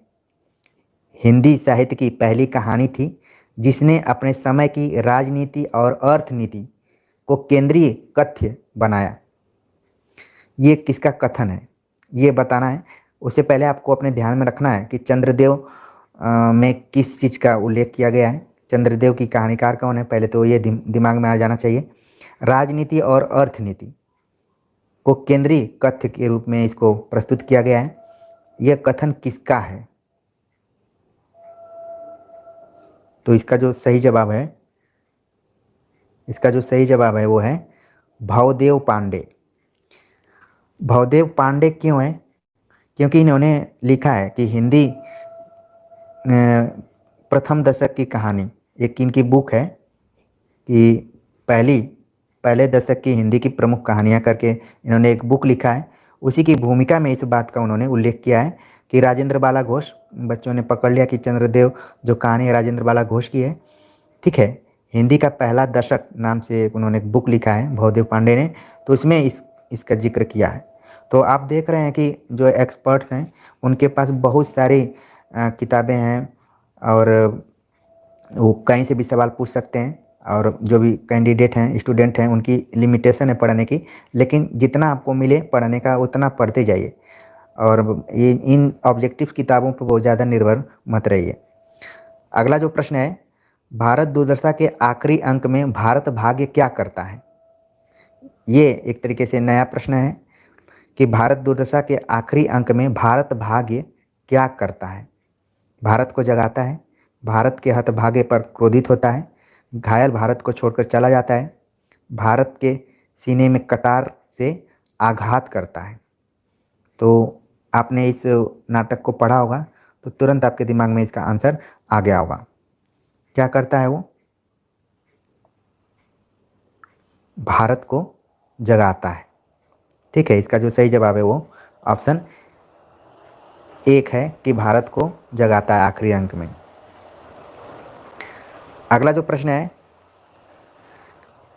हिंदी साहित्य की पहली कहानी थी जिसने अपने समय की राजनीति और अर्थनीति को केंद्रीय कथ्य बनाया। ये किसका कथन है ये बताना है। उससे पहले आपको अपने ध्यान में रखना है कि चंद्रदेव में किस चीज़ का उल्लेख किया गया है, चंद्रदेव की कहानीकार कौन है, पहले तो ये दिमाग में आ जाना चाहिए। राजनीति और अर्थनीति को केंद्रीय कथ्य के रूप में इसको प्रस्तुत किया गया है। यह कथन किसका है? तो इसका जो सही जवाब है वो है भवदेव पांडे। भवदेव पांडे क्यों है? क्योंकि इन्होंने लिखा है कि हिंदी प्रथम दशक की कहानी, एक इनकी बुक है कि पहले दशक की हिंदी की प्रमुख कहानियाँ करके इन्होंने एक बुक लिखा है। उसी की भूमिका में इस बात का उन्होंने उल्लेख किया है कि राजेंद्र बाला घोष, बच्चों ने पकड़ लिया कि चंद्रदेव जो कहानी है राजेंद्र बाला घोष की है, ठीक है। हिंदी का पहला दशक नाम से उन्होंने एक बुक लिखा है भवदेव पांडे ने, तो इसमें इसका जिक्र किया है। तो आप देख रहे हैं कि जो एक्सपर्ट्स हैं उनके पास बहुत सारी किताबें हैं और वो कहीं से भी सवाल पूछ सकते हैं, और जो भी कैंडिडेट हैं, स्टूडेंट हैं, उनकी लिमिटेशन है पढ़ने की, लेकिन जितना आपको मिले पढ़ने का उतना पढ़ते जाइए और ये इन ऑब्जेक्टिव किताबों पर बहुत ज़्यादा निर्भर मत रहिए। अगला जो प्रश्न है, भारत दुर्दशा के आखिरी अंक में भारत भाग्य क्या करता है? ये एक तरीके से नया प्रश्न है कि भारत दुर्दशा के आखिरी अंक में भारत भाग्य क्या करता है? भारत को जगाता है, भारत के हतभाग्य पर क्रोधित होता है, घायल भारत को छोड़कर चला जाता है, भारत के सीने में कटार से आघात करता है। तो आपने इस नाटक को पढ़ा होगा तो तुरंत आपके दिमाग में इसका आंसर आ गया होगा। क्या करता है वो? भारत को जगाता है, ठीक है। इसका जो सही जवाब है वो ऑप्शन एक है कि भारत को जगाता है आखिरी अंक में। अगला जो प्रश्न है,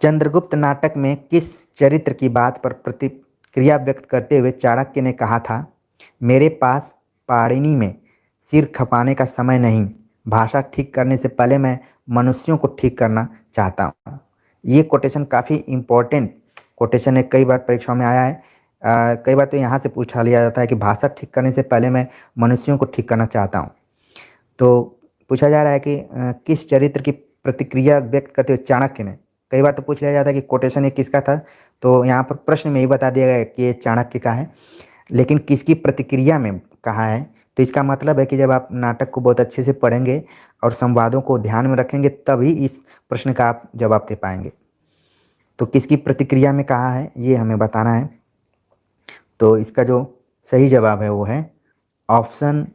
चंद्रगुप्त नाटक में किस चरित्र की बात पर प्रतिक्रिया व्यक्त करते हुए चाणक्य ने कहा था, मेरे पास पाणिनि में सिर खपाने का समय नहीं, भाषा ठीक करने से पहले मैं मनुष्यों को ठीक करना चाहता हूँ। ये कोटेशन काफ़ी इम्पोर्टेंट कोटेशन है, कई बार परीक्षाओं में आया है। कई बार तो यहाँ से पूछा लिया जाता है कि भाषा ठीक करने से पहले मैं मनुष्यों को ठीक करना चाहता हूँ। तो पूछा जा रहा है कि किस चरित्र की प्रतिक्रिया व्यक्त करते हुए चाणक्य ने, कई बार तो पूछ लिया जाता है कि कोटेशन ये किसका था, तो यहाँ पर प्रश्न में ही बता दिया गया कि ये चाणक्य का है, लेकिन किसकी प्रतिक्रिया में कहा है। तो इसका मतलब है कि जब आप नाटक को बहुत अच्छे से पढ़ेंगे और संवादों को ध्यान में रखेंगे तभी इस प्रश्न का आप जवाब दे पाएंगे। तो किसकी प्रतिक्रिया में कहा है ये हमें बताना है। तो इसका जो सही जवाब है वो है ऑप्शन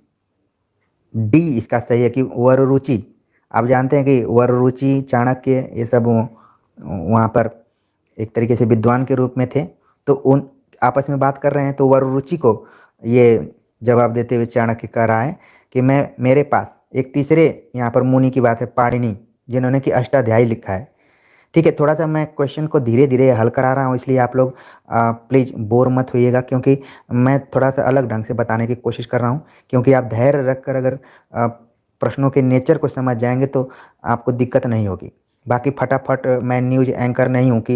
डी, इसका सही है कि वररुचि। आप जानते हैं कि वररुचि, चाणक्य, ये सब वहाँ पर एक तरीके से विद्वान के रूप में थे, तो उन आपस में बात कर रहे हैं, तो वररुचि को ये जवाब देते हुए चाणक्य कह रहा है कि मेरे पास एक तीसरे यहाँ पर मुनि की बात है, पाणिनि, जिन्होंने कि अष्टाध्यायी लिखा है, ठीक है। थोड़ा सा मैं क्वेश्चन को धीरे धीरे हल करा रहा हूँ, इसलिए आप लोग प्लीज़ बोर मत होइएगा, क्योंकि मैं थोड़ा सा अलग ढंग से बताने की कोशिश कर रहा हूँ। क्योंकि आप धैर्य रख कर अगर प्रश्नों के नेचर को समझ जाएंगे तो आपको दिक्कत नहीं होगी। बाकी फटाफट मैं न्यूज़ एंकर नहीं हूँ कि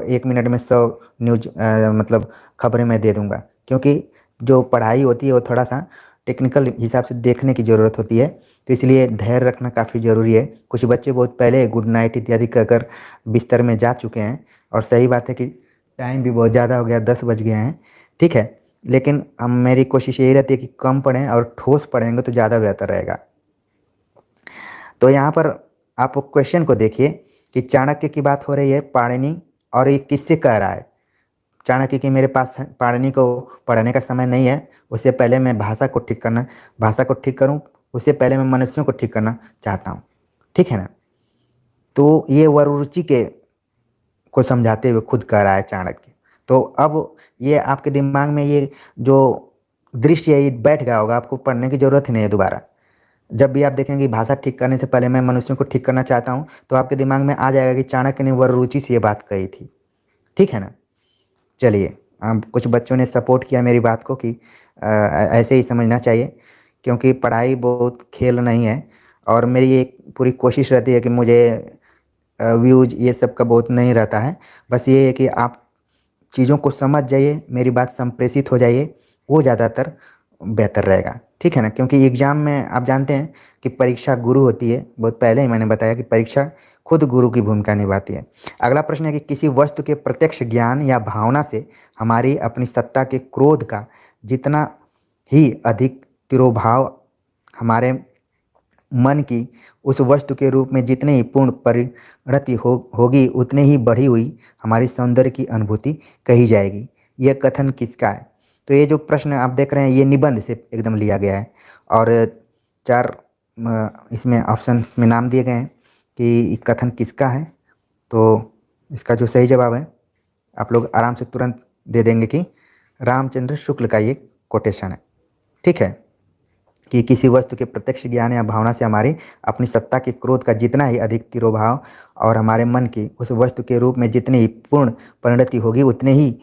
1 मिनट में 100 न्यूज़ मतलब खबरें मैं दे दूँगा, क्योंकि जो पढ़ाई होती है वो थोड़ा सा टेक्निकल हिसाब से देखने की ज़रूरत होती है, तो इसलिए धैर्य रखना काफ़ी ज़रूरी है। कुछ बच्चे बहुत पहले गुड नाइट इत्यादि कहकर बिस्तर में जा चुके हैं, और सही बात है कि टाइम भी बहुत ज़्यादा हो गया, 10 बज गए हैं, ठीक है। लेकिन हम मेरी कोशिश यही रहती है कि कम पढ़ें और ठोस पढ़ेंगे तो ज़्यादा बेहतर रहेगा। तो यहाँ पर आप क्वेश्चन को देखिए कि चाणक्य की बात हो रही है, पाणिनि, और ये किससे कह रहा है? चाणक्य कि मेरे पास पाणिनि को पढ़ने का समय नहीं है, उससे पहले मैं भाषा को ठीक करूं, उससे पहले मैं मनुष्यों को ठीक करना चाहता हूं, ठीक है ना। तो ये वररुचि के को समझाते हुए खुद कह रहा है चाणक्य। तो अब ये आपके दिमाग में ये जो दृश्य है ये बैठ गया होगा, आपको पढ़ने की ज़रूरत ही नहीं है दोबारा। जब भी आप देखेंगे भाषा ठीक करने से पहले मैं मनुष्यों को ठीक करना चाहता हूँ, तो आपके दिमाग में आ जाएगा कि चाणक्य ने वररुचि से ये बात कही थी, ठीक है ना। चलिए, कुछ बच्चों ने सपोर्ट किया मेरी बात को कि ऐसे ही समझना चाहिए, क्योंकि पढ़ाई बहुत खेल नहीं है और मेरी एक पूरी कोशिश रहती है कि मुझे व्यूज ये सब का बहुत नहीं रहता है। बस ये है कि आप चीज़ों को समझ जाइए, मेरी बात संप्रेषित हो जाइए, वो ज़्यादातर बेहतर रहेगा, ठीक है ना। क्योंकि एग्ज़ाम में आप जानते हैं कि परीक्षा गुरु होती है, बहुत पहले ही मैंने बताया कि परीक्षा खुद गुरु की भूमिका निभाती है। अगला प्रश्न है कि किसी वस्तु के प्रत्यक्ष ज्ञान या भावना से हमारी अपनी सत्ता के क्रोध का जितना ही अधिक तिरोभाव हमारे मन की उस वस्तु के रूप में जितनी ही पूर्ण परिणति होगी उतनी ही बढ़ी हुई हमारी सौंदर्य की अनुभूति कही जाएगी। यह कथन किसका है? तो ये जो प्रश्न आप देख रहे हैं ये निबंध से एकदम लिया गया है और 4 इसमें ऑप्शन में नाम दिए गए हैं कि कथन किसका है। तो इसका जो सही जवाब है आप लोग आराम से तुरंत दे देंगे कि रामचंद्र शुक्ल का ये कोटेशन है, ठीक है। कि किसी वस्तु के प्रत्यक्ष ज्ञान या भावना से हमारी अपनी सत्ता के क्रोध का जितना ही अधिक तिरोभाव और हमारे मन की उस वस्तु के रूप में जितनी ही पूर्ण परिणति होगी उतनी ही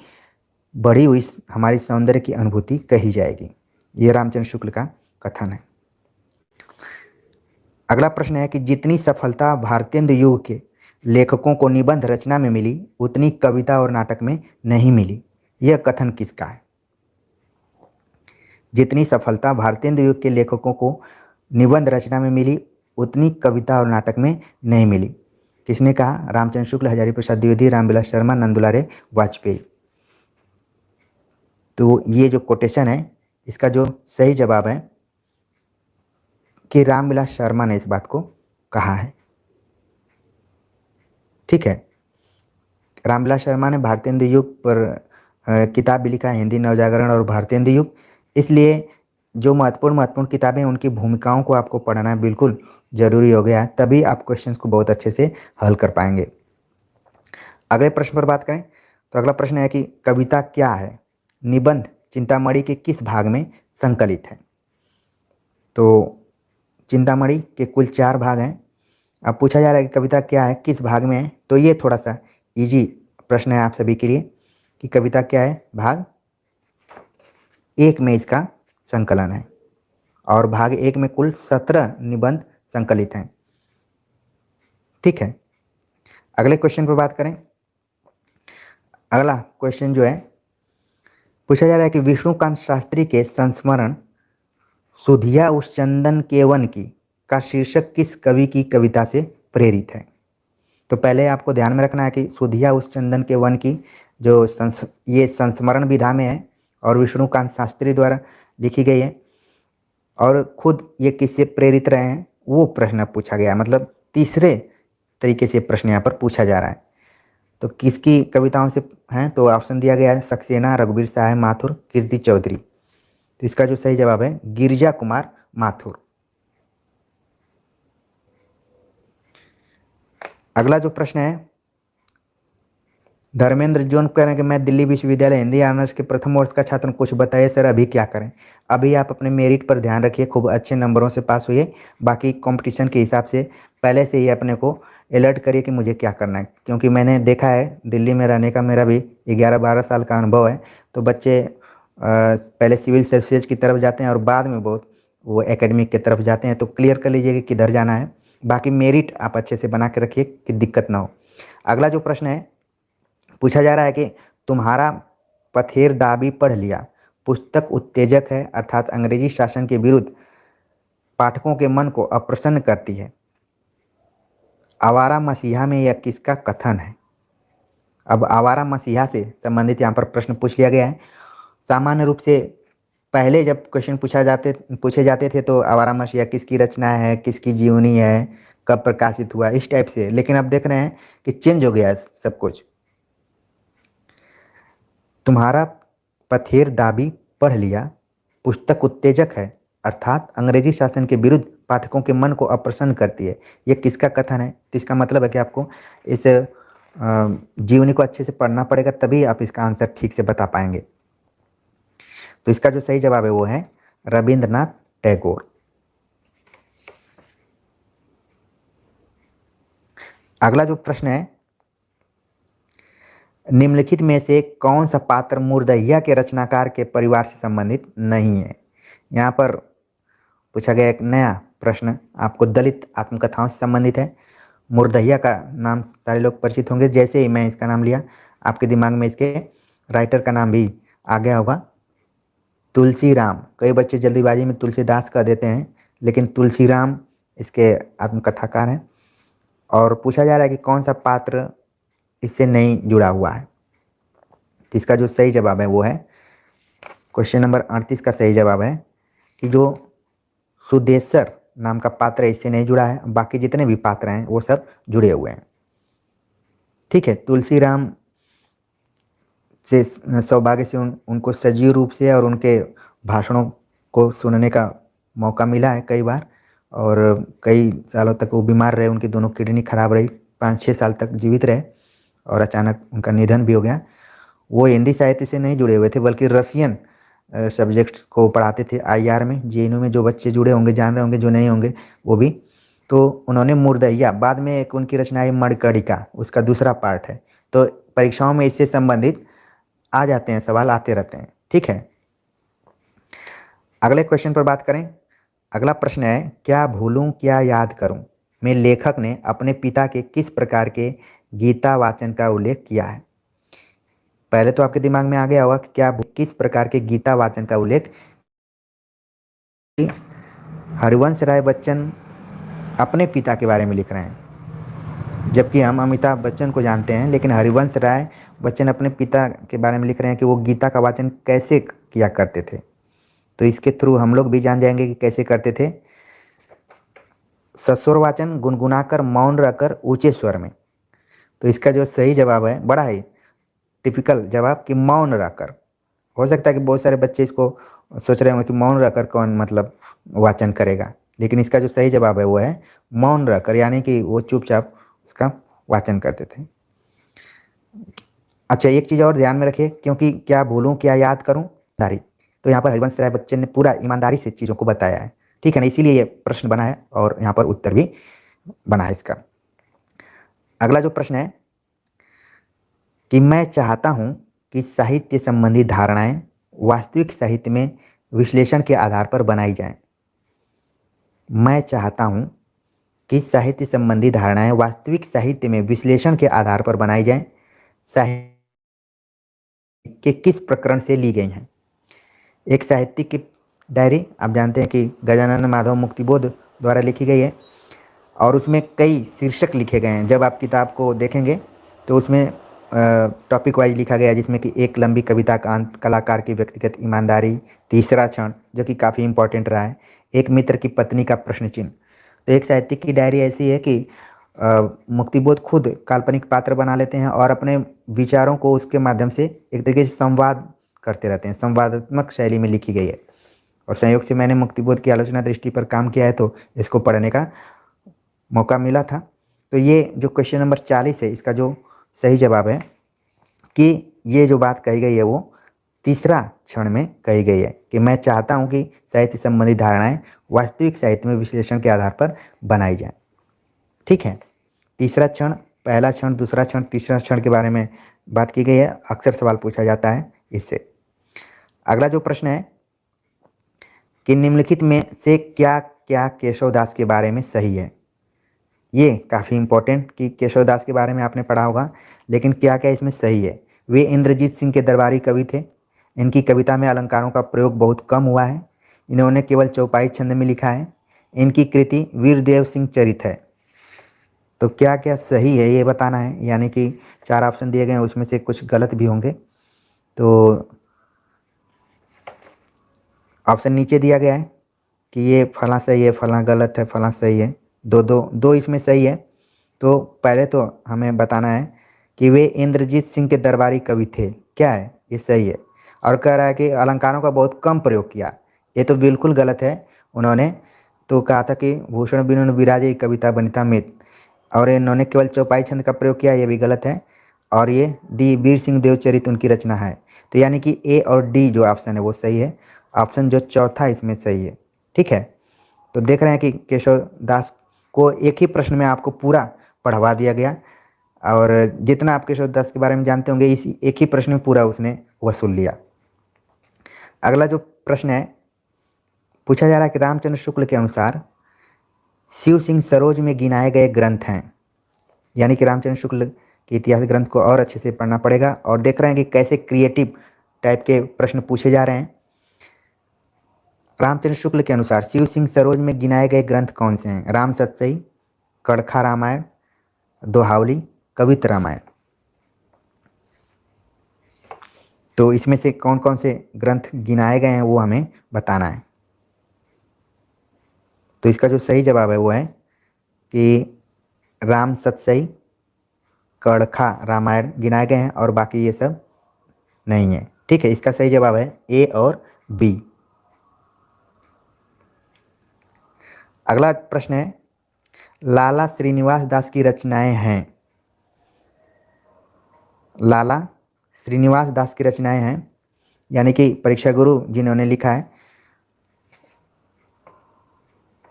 बढ़ी हुई हमारी सौंदर्य की अनुभूति कही जाएगी। ये रामचंद्र शुक्ल का कथन है। अगला प्रश्न है कि जितनी सफलता भारतेंदु युग के लेखकों को निबंध रचना में मिली उतनी कविता और नाटक में नहीं मिली। यह कथन किसका है? जितनी सफलता भारतेंदु युग के लेखकों को निबंध रचना में मिली उतनी कविता और नाटक में नहीं मिली। किसने कहा? रामचंद्र शुक्ल, हजारी प्रसाद द्विवेदी, रामविलास शर्मा, नंदुलारे वाजपेयी। तो ये जो कोटेशन है इसका जो सही जवाब है कि रामविलास शर्मा ने इस बात को कहा है, ठीक है। रामविलास शर्मा ने भारतेंदु युग पर किताब भी लिखा है, हिंदी नवजागरण और भारतेंदु युग। इसलिए जो महत्वपूर्ण किताबें उनकी भूमिकाओं को आपको पढ़ना बिल्कुल ज़रूरी हो गया है, तभी आप क्वेश्चंस को बहुत अच्छे से हल कर पाएंगे। अगले प्रश्न पर बात करें तो अगला प्रश्न है कि कविता क्या है? निबंध चिंतामणि के किस भाग में संकलित है? तो चिंतामणि के कुल 4 भाग हैं। अब पूछा जा रहा है कि कविता क्या है, किस भाग में है। तो ये थोड़ा सा इजी प्रश्न है आप सभी के लिए कि कविता क्या है। भाग 1 में इसका संकलन है और भाग 1 में कुल 17 निबंध संकलित हैं, ठीक है। अगले क्वेश्चन पर बात करें। अगला क्वेश्चन जो है पूछा जा रहा है कि विष्णुकांत शास्त्री के संस्मरण सुधिया उस चंदन के वन की का शीर्षक किस कवि की कविता से प्रेरित है? तो पहले आपको ध्यान में रखना है कि सुधिया उस चंदन के वन की जो ये संस्मरण विधा में है और विष्णुकांत शास्त्री द्वारा लिखी गई है और खुद ये किससे प्रेरित रहे हैं वो प्रश्न पूछा गया है। मतलब तीसरे तरीके से प्रश्न यहाँ पर पूछा जा रहा है। तो किसकी कविताओं से हैं? तो ऑप्शन दिया गया है सक्सेना, रघुवीर साहब माथुर, कीर्ति चौधरी। तो इसका जो सही जवाब है गिरिजा कुमार माथुर। अगला जो प्रश्न है धर्मेंद्र जोन कह रहे हैं कि मैं दिल्ली विश्वविद्यालय हिंदी ऑनर्स के प्रथम वर्ष का छात्र, कुछ बताइए सर अभी क्या करें। अभी आप अपने मेरिट पर ध्यान रखिए, खूब अच्छे नंबरों से पास हुए। बाकी कंपटीशन के हिसाब से पहले से ही अपने को अलर्ट करिए कि मुझे क्या करना है, क्योंकि मैंने देखा है दिल्ली में रहने का मेरा भी 11-12 साल का अनुभव है। तो बच्चे पहले सिविल सर्विसेज की तरफ जाते हैं और बाद में बहुत वो एकेडमिक की तरफ जाते हैं। तो क्लियर कर लीजिए कि किधर जाना है। बाकी मेरिट आप अच्छे से बना के रखिए कि दिक्कत ना हो। अगला जो प्रश्न है पूछा जा रहा है कि तुम्हारा पथेर दाबी पढ़ लिया पुस्तक उत्तेजक है, अर्थात अंग्रेजी शासन के विरुद्ध पाठकों के मन को अप्रसन्न करती है। आवारा मसीहा में यह किसका कथन है? अब आवारा मसीहा से संबंधित यहाँ पर प्रश्न पूछ लिया गया है। सामान्य रूप से पहले जब क्वेश्चन पूछे जाते थे तो आवारा मसीहा किसकी रचना है, किसकी जीवनी है, कब प्रकाशित हुआ, इस टाइप से। लेकिन अब देख रहे हैं कि चेंज हो गया है सब कुछ। तुम्हारा पथेर दाबी पढ़ लिया पुस्तक उत्तेजक है, अर्थात अंग्रेजी शासन के विरुद्ध पाठकों के मन को अप्रसन्न करती है। ये किसका कथन है? तो इसका मतलब है कि आपको इस जीवनी को अच्छे से पढ़ना पड़ेगा, तभी आप इसका आंसर ठीक से बता पाएंगे। तो इसका जो सही जवाब है वो है रविंद्रनाथ टैगोर। अगला जो प्रश्न है निम्नलिखित में से कौन सा पात्र मुर्दहिया के रचनाकार के परिवार से संबंधित नहीं है? यहाँ पर पूछा गया एक नया प्रश्न आपको दलित आत्मकथाओं से संबंधित है। मुर्दहिया का नाम सारे लोग परिचित होंगे, जैसे ही मैं इसका नाम लिया आपके दिमाग में इसके राइटर का नाम भी आ गया होगा, तुलसीराम। कई बच्चे जल्दीबाजी में तुलसीदास कह देते हैं, लेकिन तुलसीराम इसके आत्मकथाकार हैं। और पूछा जा रहा है कि कौन सा पात्र इससे नहीं जुड़ा हुआ है। तो इसका जो सही जवाब है वो है क्वेश्चन नंबर 38 का सही जवाब है कि जो सुदेसर नाम का पात्र है इससे नहीं जुड़ा है, बाकी जितने भी पात्र हैं वो सब जुड़े हुए हैं। ठीक है, तुलसीराम से सौभाग्य से उनको सजीव रूप से और उनके भाषणों को सुनने का मौका मिला है कई बार, और कई सालों तक वो बीमार रहे, उनकी दोनों किडनी खराब रही, 5-6 साल तक जीवित रहे और अचानक उनका निधन भी हो गया। वो हिंदी साहित्य से नहीं जुड़े हुए थे, बल्कि रसियन सब्जेक्ट्स को पढ़ाते थे IR में, JNU में। जो बच्चे जुड़े होंगे जान रहे होंगे, जो नहीं होंगे वो भी। तो उन्होंने मुर्दहिया, बाद में एक उनकी रचना है मणिकर्णिका, उसका दूसरा पार्ट है। तो परीक्षाओं में इससे संबंधित आ जाते हैं, सवाल आते रहते हैं। ठीक है, अगले क्वेश्चन पर बात करें। अगला प्रश्न है, क्या भूलूं क्या याद करूं में लेखक ने अपने पिता के किस प्रकार के गीता वाचन का उल्लेख किया है। पहले तो आपके दिमाग में आ गया होगा कि क्या किस प्रकार के गीता वाचन का उल्लेख। हरिवंश राय बच्चन अपने पिता के बारे में लिख रहे हैं, जबकि हम अमिताभ बच्चन को जानते हैं, लेकिन हरिवंश राय बच्चन अपने पिता के बारे में लिख रहे हैं कि वो गीता का वाचन कैसे किया करते थे। तो इसके थ्रू हम लोग भी जान जाएंगे कि कैसे करते थे। सस्वर वाचन, गुनगुनाकर, मौन रहकर, ऊंचे स्वर में। तो इसका जो सही जवाब है, बड़ा ही टिपिकल जवाब, कि मौन रहकर। हो सकता है कि बहुत सारे बच्चे इसको सोच रहे होंगे कि मौन रहकर कौन मतलब वाचन करेगा, लेकिन इसका जो सही जवाब है वो है मौन रहकर, यानी कि वो चुपचाप उसका वाचन करते थे। अच्छा, एक चीज़ और ध्यान में रखिए, क्योंकि क्या भूलूं क्या याद करूं दारी, तो यहाँ पर हरिवंश राय बच्चन ने पूरा ईमानदारी से चीज़ों को बताया है। ठीक है ना, इसीलिए ये प्रश्न बना है और यहाँ पर उत्तर भी बना है इसका। अगला जो प्रश्न है कि मैं चाहता हूँ कि साहित्य संबंधी धारणाएं वास्तविक साहित्य में विश्लेषण के आधार पर बनाई जाएं। मैं चाहता हूँ कि साहित्य संबंधी धारणाएं वास्तविक साहित्य में विश्लेषण के आधार पर बनाई जाएं। साहित्य के किस प्रकरण से ली गई हैं। एक साहित्यिक की डायरी आप जानते हैं कि गजानन माधव मुक्तिबोध द्वारा लिखी गई है, और उसमें कई शीर्षक लिखे गए हैं। जब आप किताब को देखेंगे तो उसमें टॉपिक वाइज लिखा गया है, जिसमें कि एक लंबी कविता का अंत, कलाकार की व्यक्तिगत ईमानदारी, तीसरा क्षण जो कि काफ़ी इंपॉर्टेंट रहा है, एक मित्र की पत्नी का प्रश्न चिन्ह। तो एक साहित्यिक की डायरी ऐसी है कि मुक्तिबोध खुद काल्पनिक पात्र बना लेते हैं और अपने विचारों को उसके माध्यम से एक तरीके से संवाद करते रहते हैं। संवादात्मक शैली में लिखी गई है, और संयोग से मैंने मुक्तिबोध की आलोचना दृष्टि पर काम किया है, तो इसको पढ़ने का मौका मिला था। तो ये जो क्वेश्चन नंबर 40 है, इसका जो सही जवाब है कि ये जो बात कही गई है वो तीसरा क्षण में कही गई है, कि मैं चाहता हूँ कि साहित्य संबंधी धारणाएं वास्तविक साहित्य में विश्लेषण के आधार पर बनाई जाएं। ठीक है, तीसरा क्षण, पहला क्षण, दूसरा क्षण, तीसरा क्षण के बारे में बात की गई है। अक्सर सवाल पूछा जाता है इससे। अगला जो प्रश्न है कि निम्नलिखित में से क्या क्या केशवदास के बारे में सही है। ये काफ़ी इंपॉर्टेंट कि केशवदास के बारे में आपने पढ़ा होगा, लेकिन क्या क्या इसमें सही है। वे इंद्रजीत सिंह के दरबारी कवि थे। इनकी कविता में अलंकारों का प्रयोग बहुत कम हुआ है। इन्होंने केवल चौपाई छंद में लिखा है। इनकी कृति वीरदेव सिंह चरित है। तो क्या क्या सही है ये बताना है, यानी कि 4 ऑप्शन दिए गए हैं, उसमें से कुछ गलत भी होंगे। तो ऑप्शन नीचे दिया गया है कि ये फला सही है, फला गलत है, फला सही है। दो इसमें सही है। तो पहले तो हमें बताना है कि वे इंद्रजीत सिंह के दरबारी कवि थे। क्या है, ये सही है। और कह रहा है कि अलंकारों का बहुत कम प्रयोग किया, ये तो बिल्कुल गलत है। उन्होंने तो कहा था कि भूषण बिनुन विराजे कविता बनिता मित, और इन्होंने केवल चौपाई छंद का प्रयोग किया, ये भी गलत है। और ये डी वीर सिंह देवचरित उनकी रचना है। तो यानी कि ए और डी जो ऑप्शन है वो सही है। ऑप्शन जो चौथा इसमें सही है। ठीक है, तो देख रहे हैं कि केशव दास को एक ही प्रश्न में आपको पूरा पढ़वा दिया गया, और जितना आप केशव दास के बारे में जानते होंगे इस एक ही प्रश्न में पूरा उसने वसूल लिया। अगला जो प्रश्न है पूछा जा रहा है कि रामचंद्र शुक्ल के अनुसार शिव सिंह सरोज में गिनाए गए ग्रंथ हैं, यानी कि रामचंद्र शुक्ल के इतिहास ग्रंथ को और अच्छे से पढ़ना पड़ेगा। और देख रहे हैं कि कैसे क्रिएटिव टाइप के प्रश्न पूछे जा रहे हैं। रामचंद्र शुक्ल के अनुसार शिव सिंह सरोज में गिनाए गए ग्रंथ कौन से हैं? राम सतसई, कड़खा रामायण, दोहावली, कवित रामायण। तो इसमें से कौन कौन से ग्रंथ गिनाए गए हैं वो हमें बताना है। तो इसका जो सही जवाब है वो है कि राम सतसई, कड़खा रामायण गिनाए गए हैं और बाकी ये सब नहीं है। ठीक है, इसका सही जवाब है ए और बी। अगला प्रश्न है, लाला श्रीनिवास दास की रचनाएं हैं। लाला श्रीनिवास दास की रचनाएं हैं, यानी कि परीक्षा गुरु जिन्होंने लिखा है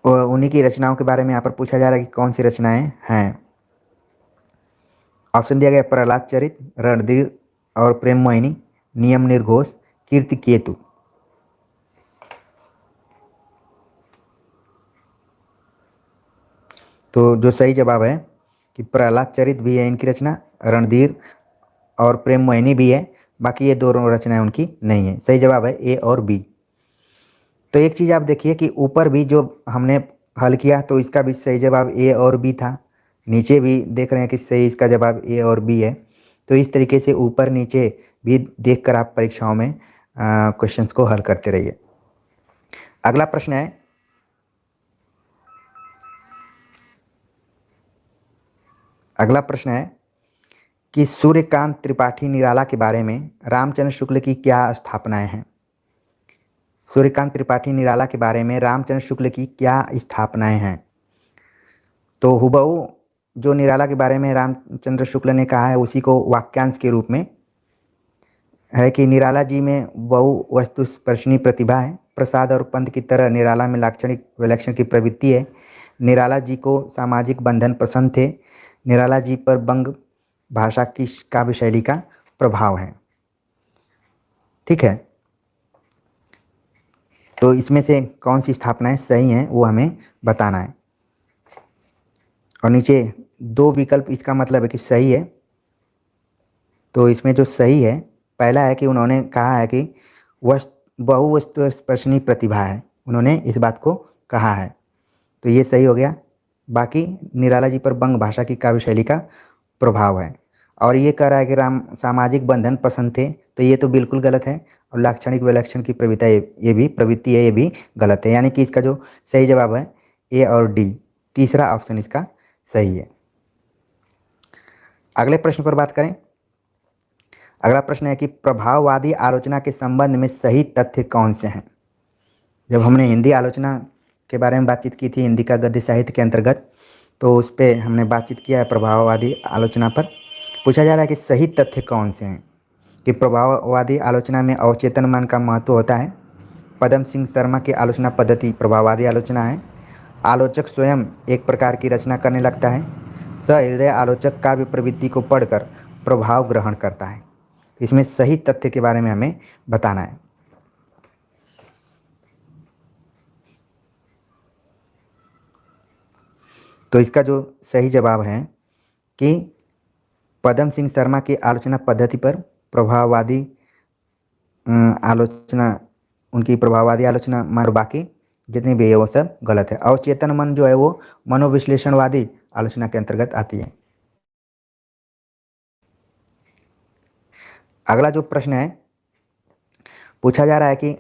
उन्हीं की रचनाओं के बारे में यहाँ पर पूछा जा रहा है कि कौन सी रचनाएं हैं। ऑप्शन दिया गया प्रहलाद चरित, रणधीर और प्रेम मोहिनी, नियम निर्घोष, कीर्ति केतु। तो जो सही जवाब है कि प्रहलाद चरित भी है इनकी रचना, रणधीर और प्रेम मोहिनी भी है, बाकी ये दोनों रचनाएं उनकी नहीं है। सही जवाब है ए और बी। तो एक चीज़ आप देखिए कि ऊपर भी जो हमने हल किया तो इसका भी सही जवाब ए और बी था, नीचे भी देख रहे हैं कि सही इसका जवाब ए और बी है। तो इस तरीके से ऊपर नीचे भी देखकर आप परीक्षाओं में क्वेश्चंस को हल करते रहिए। अगला प्रश्न है, कि सूर्यकांत त्रिपाठी निराला के बारे में रामचंद्र शुक्ल की क्या स्थापनाएं हैं? सूर्यकांत त्रिपाठी निराला के बारे में रामचंद्र शुक्ल की क्या स्थापनाएं हैं? तो हुबहू जो निराला के बारे में रामचंद्र शुक्ल ने कहा है उसी को वाक्यांश के रूप में है कि निराला जी में बहु वस्तु स्पर्शनी प्रतिभा है, प्रसाद और पंत की तरह निराला में लाक्षणिक विलक्षण की प्रवृत्ति है, निराला जी को सामाजिक बंधन पसंद थे, निराला जी पर बंग भाषा की काव्य शैली का प्रभाव है। ठीक है, तो इसमें से कौन सी स्थापनाएं सही हैं वो हमें बताना है। और नीचे दो विकल्प इसका मतलब है कि सही है। तो इसमें जो सही है पहला है कि उन्होंने कहा है कि बहु वस्तु स्पर्शनी प्रतिभा है, उन्होंने इस बात को कहा है, तो ये सही हो गया। बाकी निराला जी पर बंग भाषा की काव्य शैली का प्रभाव है। और ये कह रहा है कि राम सामाजिक बंधन पसंद थे, तो ये तो बिल्कुल गलत है। और लाक्षणिक विलक्षण की प्रवृत्ति ये भी प्रवृत्ति है, ये भी गलत है। यानी कि इसका जो सही जवाब है ए और डी, तीसरा ऑप्शन इसका सही है। अगले प्रश्न पर बात करें। अगला प्रश्न है कि प्रभाववादी आलोचना के संबंध में सही तथ्य कौन से हैं? जब हमने हिंदी आलोचना के बारे में बातचीत की थी, हिंदी का गद्य साहित्य के अंतर्गत, तो उस पर हमने बातचीत किया है प्रभाववादी आलोचना पर। पूछा जा रहा है कि सही तथ्य कौन से हैं? कि प्रभाववादी आलोचना में अवचेतन मन का महत्व होता है, पदम सिंह शर्मा की आलोचना पद्धति प्रभाववादी आलोचना है, आलोचक स्वयं एक प्रकार की रचना करने लगता है, सहृदय आलोचक काव्य प्रवृत्ति को पढ़कर प्रभाव ग्रहण करता है। इसमें सही तथ्य के बारे में हमें बताना है। तो इसका जो सही जवाब है कि पदम सिंह शर्मा की आलोचना पद्धति पर प्रभाववादी आलोचना, उनकी प्रभाववादी आलोचना मानो बाकी जितनी भी है वो सब गलत है। अवचेतन मन जो है वो मनोविश्लेषणवादी आलोचना के अंतर्गत आती है। अगला जो प्रश्न है, पूछा जा रहा है कि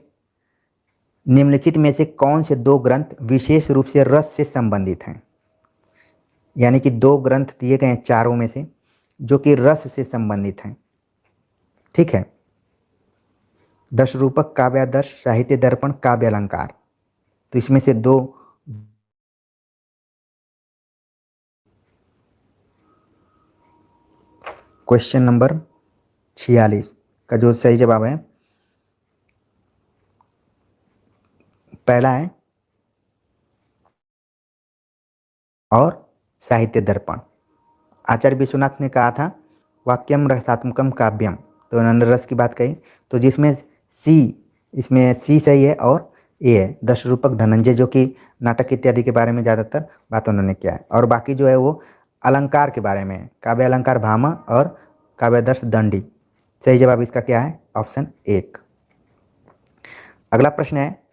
निम्नलिखित में से कौन से दो ग्रंथ विशेष रूप से रस से संबंधित हैं? यानी कि दो ग्रंथ दिए गए हैं चारों में से जो कि रस से संबंधित हैं। ठीक है, दश रूपक, काव्यादर्श, साहित्य दर्पण, काव्य अलंकार। तो इसमें से दो क्वेश्चन नंबर 46 का जो सही जवाब है पहला है और साहित्य दर्पण। आचार्य विश्वनाथ ने कहा था वाक्यम रसात्मकम काव्यम, तो उन्होंने रस की बात कही, तो जिसमें सी, इसमें सी सही है और ए है। दश रूपक धनंजय जो कि नाटक इत्यादि के बारे में ज़्यादातर बात उन्होंने किया है, और बाकी जो है वो अलंकार के बारे में है। काव्य अलंकार भामा और काव्यादर्श दंडी। सही जवाब इसका क्या है? ऑप्शन 1। अगला प्रश्न है,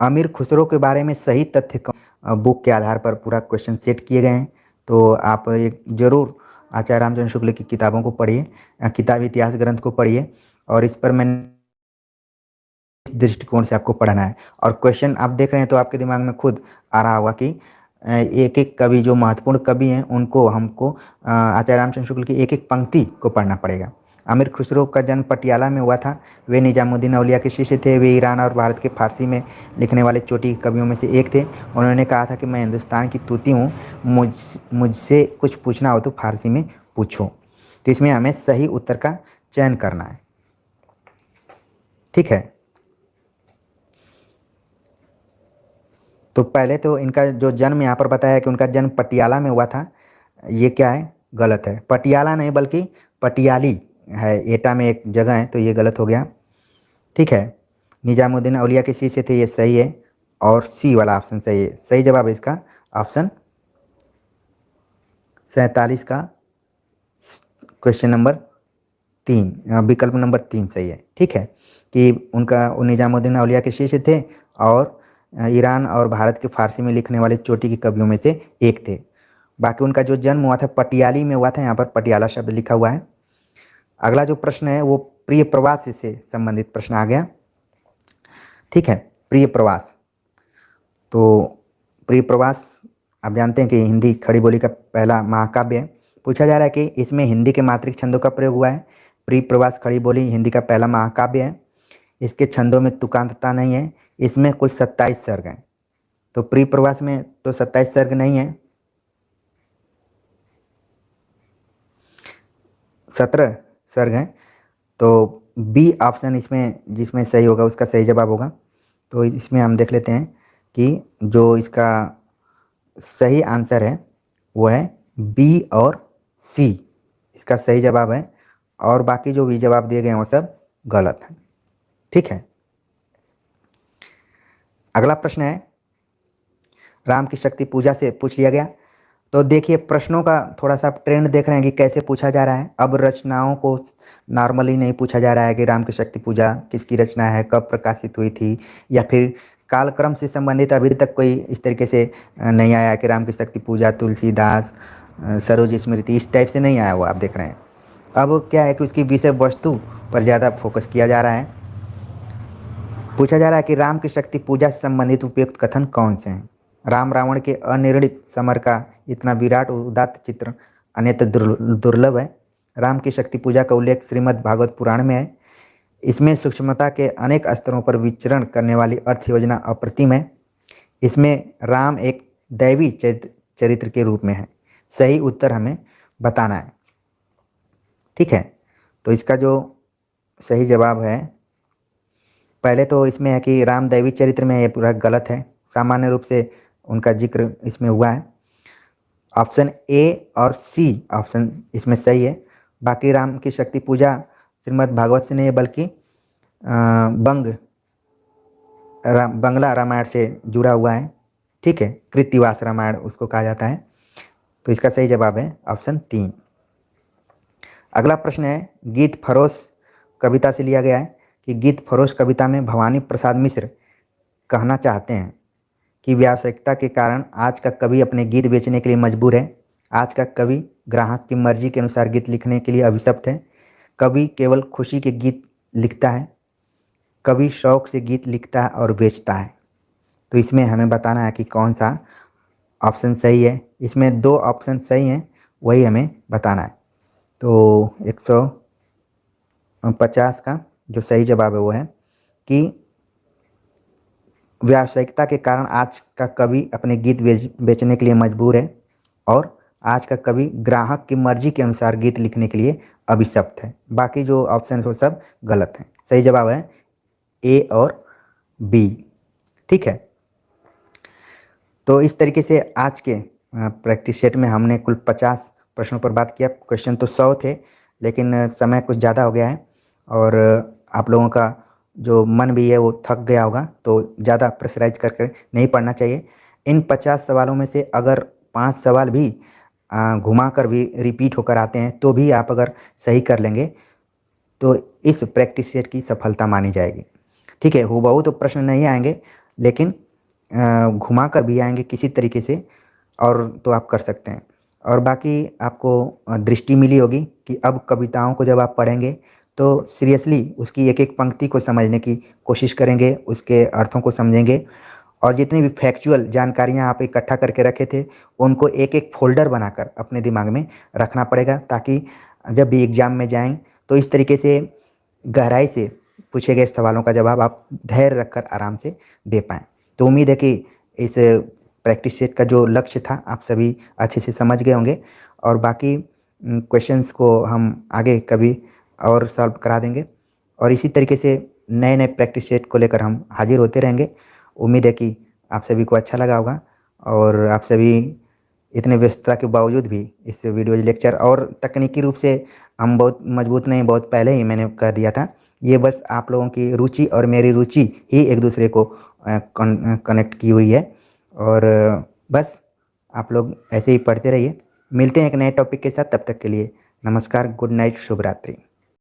अमीर खुसरो के बारे में सही तथ्य बुक के आधार पर पूरा क्वेश्चन सेट किए गए हैं, तो आप एक जरूर आचार्य रामचंद्र शुक्ल की किताबों को पढ़िए, किताब इतिहास ग्रंथ को पढ़िए, और इस पर मैंने इस दृष्टिकोण से आपको पढ़ना है। और क्वेश्चन आप देख रहे हैं तो आपके दिमाग में खुद आ रहा होगा कि एक एक कवि जो महत्वपूर्ण कवि हैं उनको हमको आचार्य रामचंद्र शुक्ल की एक एक पंक्ति को पढ़ना पड़ेगा। अमीर खुसरो का जन्म पटियाला में हुआ था। वे निजामुद्दीन औलिया के शिष्य थे। वे ईरान और भारत के फारसी में लिखने वाले चोटी कवियों में से एक थे। उन्होंने कहा था कि मैं हिंदुस्तान की तूती हूँ, मुझसे कुछ पूछना हो तो फारसी में पूछो। तो इसमें हमें सही उत्तर का चयन करना है, ठीक है। तो पहले तो इनका जो जन्म यहाँ पर बताया है कि उनका जन्म पटियाला में हुआ था, ये क्या है? गलत है। पटियाला नहीं बल्कि पटियाली है, एटा में एक जगह है, तो ये गलत हो गया, ठीक है। निजामुद्दीन औलिया के शिष्य थे, ये सही है, और सी वाला ऑप्शन सही है। सही जवाब है इसका ऑप्शन 47 का क्वेश्चन नंबर 3, विकल्प नंबर 3 सही है, ठीक है। कि उनका निजामुद्दीन औलिया के शिष्य थे और ईरान और भारत के फारसी में लिखने वाले चोटी के कवियों में से एक थे। बाकी उनका जो जन्म हुआ था पटियाली में हुआ था, यहाँ पर पटियाला शब्द लिखा हुआ है। अगला जो प्रश्न है वो प्रिय प्रवास से संबंधित प्रश्न आ गया, ठीक है। प्रिय प्रवास, तो प्रिय प्रवास आप जानते हैं कि हिंदी खड़ी बोली का पहला महाकाव्य है। पूछा जा रहा है कि इसमें हिंदी के मात्रिक छंदों का प्रयोग हुआ है। प्रिय प्रवास खड़ी बोली हिंदी का पहला महाकाव्य है। इसके छंदों में तुकांतता नहीं है। इसमें कुल 27 सर्ग हैं। तो प्रिय प्रवास में तो 27 सर्ग नहीं है, 17 सर्ग हैं। तो बी ऑप्शन इसमें जिसमें सही होगा उसका सही जवाब होगा। तो इसमें हम देख लेते हैं कि जो इसका सही आंसर है वो है बी और सी, इसका सही जवाब है, और बाकी जो भी जवाब दिए गए हैं वो सब गलत है, ठीक है। अगला प्रश्न है, राम की शक्ति पूजा से पूछ लिया गया। तो देखिए प्रश्नों का थोड़ा सा आप ट्रेंड देख रहे हैं कि कैसे पूछा जा रहा है। अब रचनाओं को नॉर्मली नहीं पूछा जा रहा है कि राम की शक्ति पूजा किसकी रचना है, कब प्रकाशित हुई थी, या फिर कालक्रम से संबंधित अभी तक कोई इस तरीके से नहीं आया कि राम की शक्ति पूजा तुलसीदास सरोज स्मृति, इस टाइप से नहीं आया हुआ आप देख रहे हैं। अब क्या है कि उसकी विषय वस्तु पर ज़्यादा फोकस किया जा रहा है। पूछा जा रहा है कि राम की शक्ति पूजा से संबंधित उपयुक्त कथन कौन से हैं। राम रावण के अनिर्णित समर का इतना विराट उदात्त चित्र अन्यत्र दुर्लभ है। राम की शक्ति पूजा का उल्लेख श्रीमद् भागवत पुराण में है। इसमें सूक्ष्मता के अनेक स्तरों पर विचरण करने वाली अर्थ योजना अप्रतिम है। इसमें राम एक दैवी चरित्र के रूप में है। सही उत्तर हमें बताना है, ठीक है। तो इसका जो सही जवाब है, पहले तो इसमें है कि राम दैवी चरित्र में, ये पूरा गलत है। सामान्य रूप से उनका जिक्र इसमें हुआ है। ऑप्शन ए और सी ऑप्शन इसमें सही है। बाकी राम की शक्ति पूजा श्रीमद् भागवत से नहीं है बल्कि बंगला रामायण से जुड़ा हुआ है, ठीक है। कृत्तिवास रामायण उसको कहा जाता है। तो इसका सही जवाब है ऑप्शन 3। अगला प्रश्न है, गीत फरोश कविता से लिया गया है कि गीत फरोश कविता में भवानी प्रसाद मिश्र कहना चाहते हैं कि व्यावसायिकता के कारण आज का कवि अपने गीत बेचने के लिए मजबूर है। आज का कवि ग्राहक की मर्जी के अनुसार गीत लिखने के लिए अभिशप्त है। कवि केवल खुशी के गीत लिखता है। कवि शौक से गीत लिखता है और बेचता है। तो इसमें हमें बताना है कि कौन सा ऑप्शन सही है। इसमें 2 ऑप्शन सही हैं, वही हमें बताना है। तो 150 का जो सही जवाब है वो है कि व्यावसायिकता के कारण आज का कवि अपने गीत बेचने के लिए मजबूर है, और आज का कवि ग्राहक की मर्जी के अनुसार गीत लिखने के लिए अभिशप्त है। बाकी जो ऑप्शन वो सब गलत हैं। सही जवाब है ए और बी, ठीक है। तो इस तरीके से आज के प्रैक्टिस सेट में हमने कुल 50 प्रश्नों पर बात किया। क्वेश्चन तो 100 थे, लेकिन समय कुछ ज़्यादा हो गया है, और आप लोगों का जो मन भी है वो थक गया होगा, तो ज़्यादा प्रेशराइज करके नहीं पढ़ना चाहिए। इन 50 सवालों में से अगर 5 सवाल भी घुमा कर भी रिपीट होकर आते हैं तो भी आप अगर सही कर लेंगे तो इस प्रैक्टिस सेट की सफलता मानी जाएगी। ठीक है, हूबहू तो प्रश्न नहीं आएंगे, लेकिन घुमा कर भी आएंगे किसी तरीके से, और तो आप कर सकते हैं। और बाकी आपको दृष्टि मिली होगी कि अब कविताओं को जब आप पढ़ेंगे तो सीरियसली उसकी एक एक पंक्ति को समझने की कोशिश करेंगे, उसके अर्थों को समझेंगे, और जितनी भी फैक्चुअल जानकारियाँ आप इकट्ठा करके रखे थे उनको एक एक फोल्डर बनाकर अपने दिमाग में रखना पड़ेगा, ताकि जब भी एग्ज़ाम में जाएं तो इस तरीके से गहराई से पूछे गए सवालों का जवाब आप धैर्य रखकर आराम से दे पाएँ। तो उम्मीद है कि इस प्रैक्टिस सेट का जो लक्ष्य था आप सभी अच्छे से समझ गए होंगे, और बाकी क्वेश्चंस को हम आगे कभी और सॉल्व करा देंगे, और इसी तरीके से नए नए प्रैक्टिस सेट को लेकर हम हाजिर होते रहेंगे। उम्मीद है कि आप सभी को अच्छा लगा होगा, और आप सभी इतने व्यस्तता के बावजूद भी इस वीडियो लेक्चर, और तकनीकी रूप से हम बहुत मजबूत नहीं, बहुत पहले ही मैंने कह दिया था, ये बस आप लोगों की रुचि और मेरी रुचि ही एक दूसरे को कनेक्ट की हुई है। और बस आप लोग ऐसे ही पढ़ते रहिए। मिलते हैं एक नए टॉपिक के साथ, तब तक के लिए नमस्कार, गुड नाइट, शुभ रात्रि।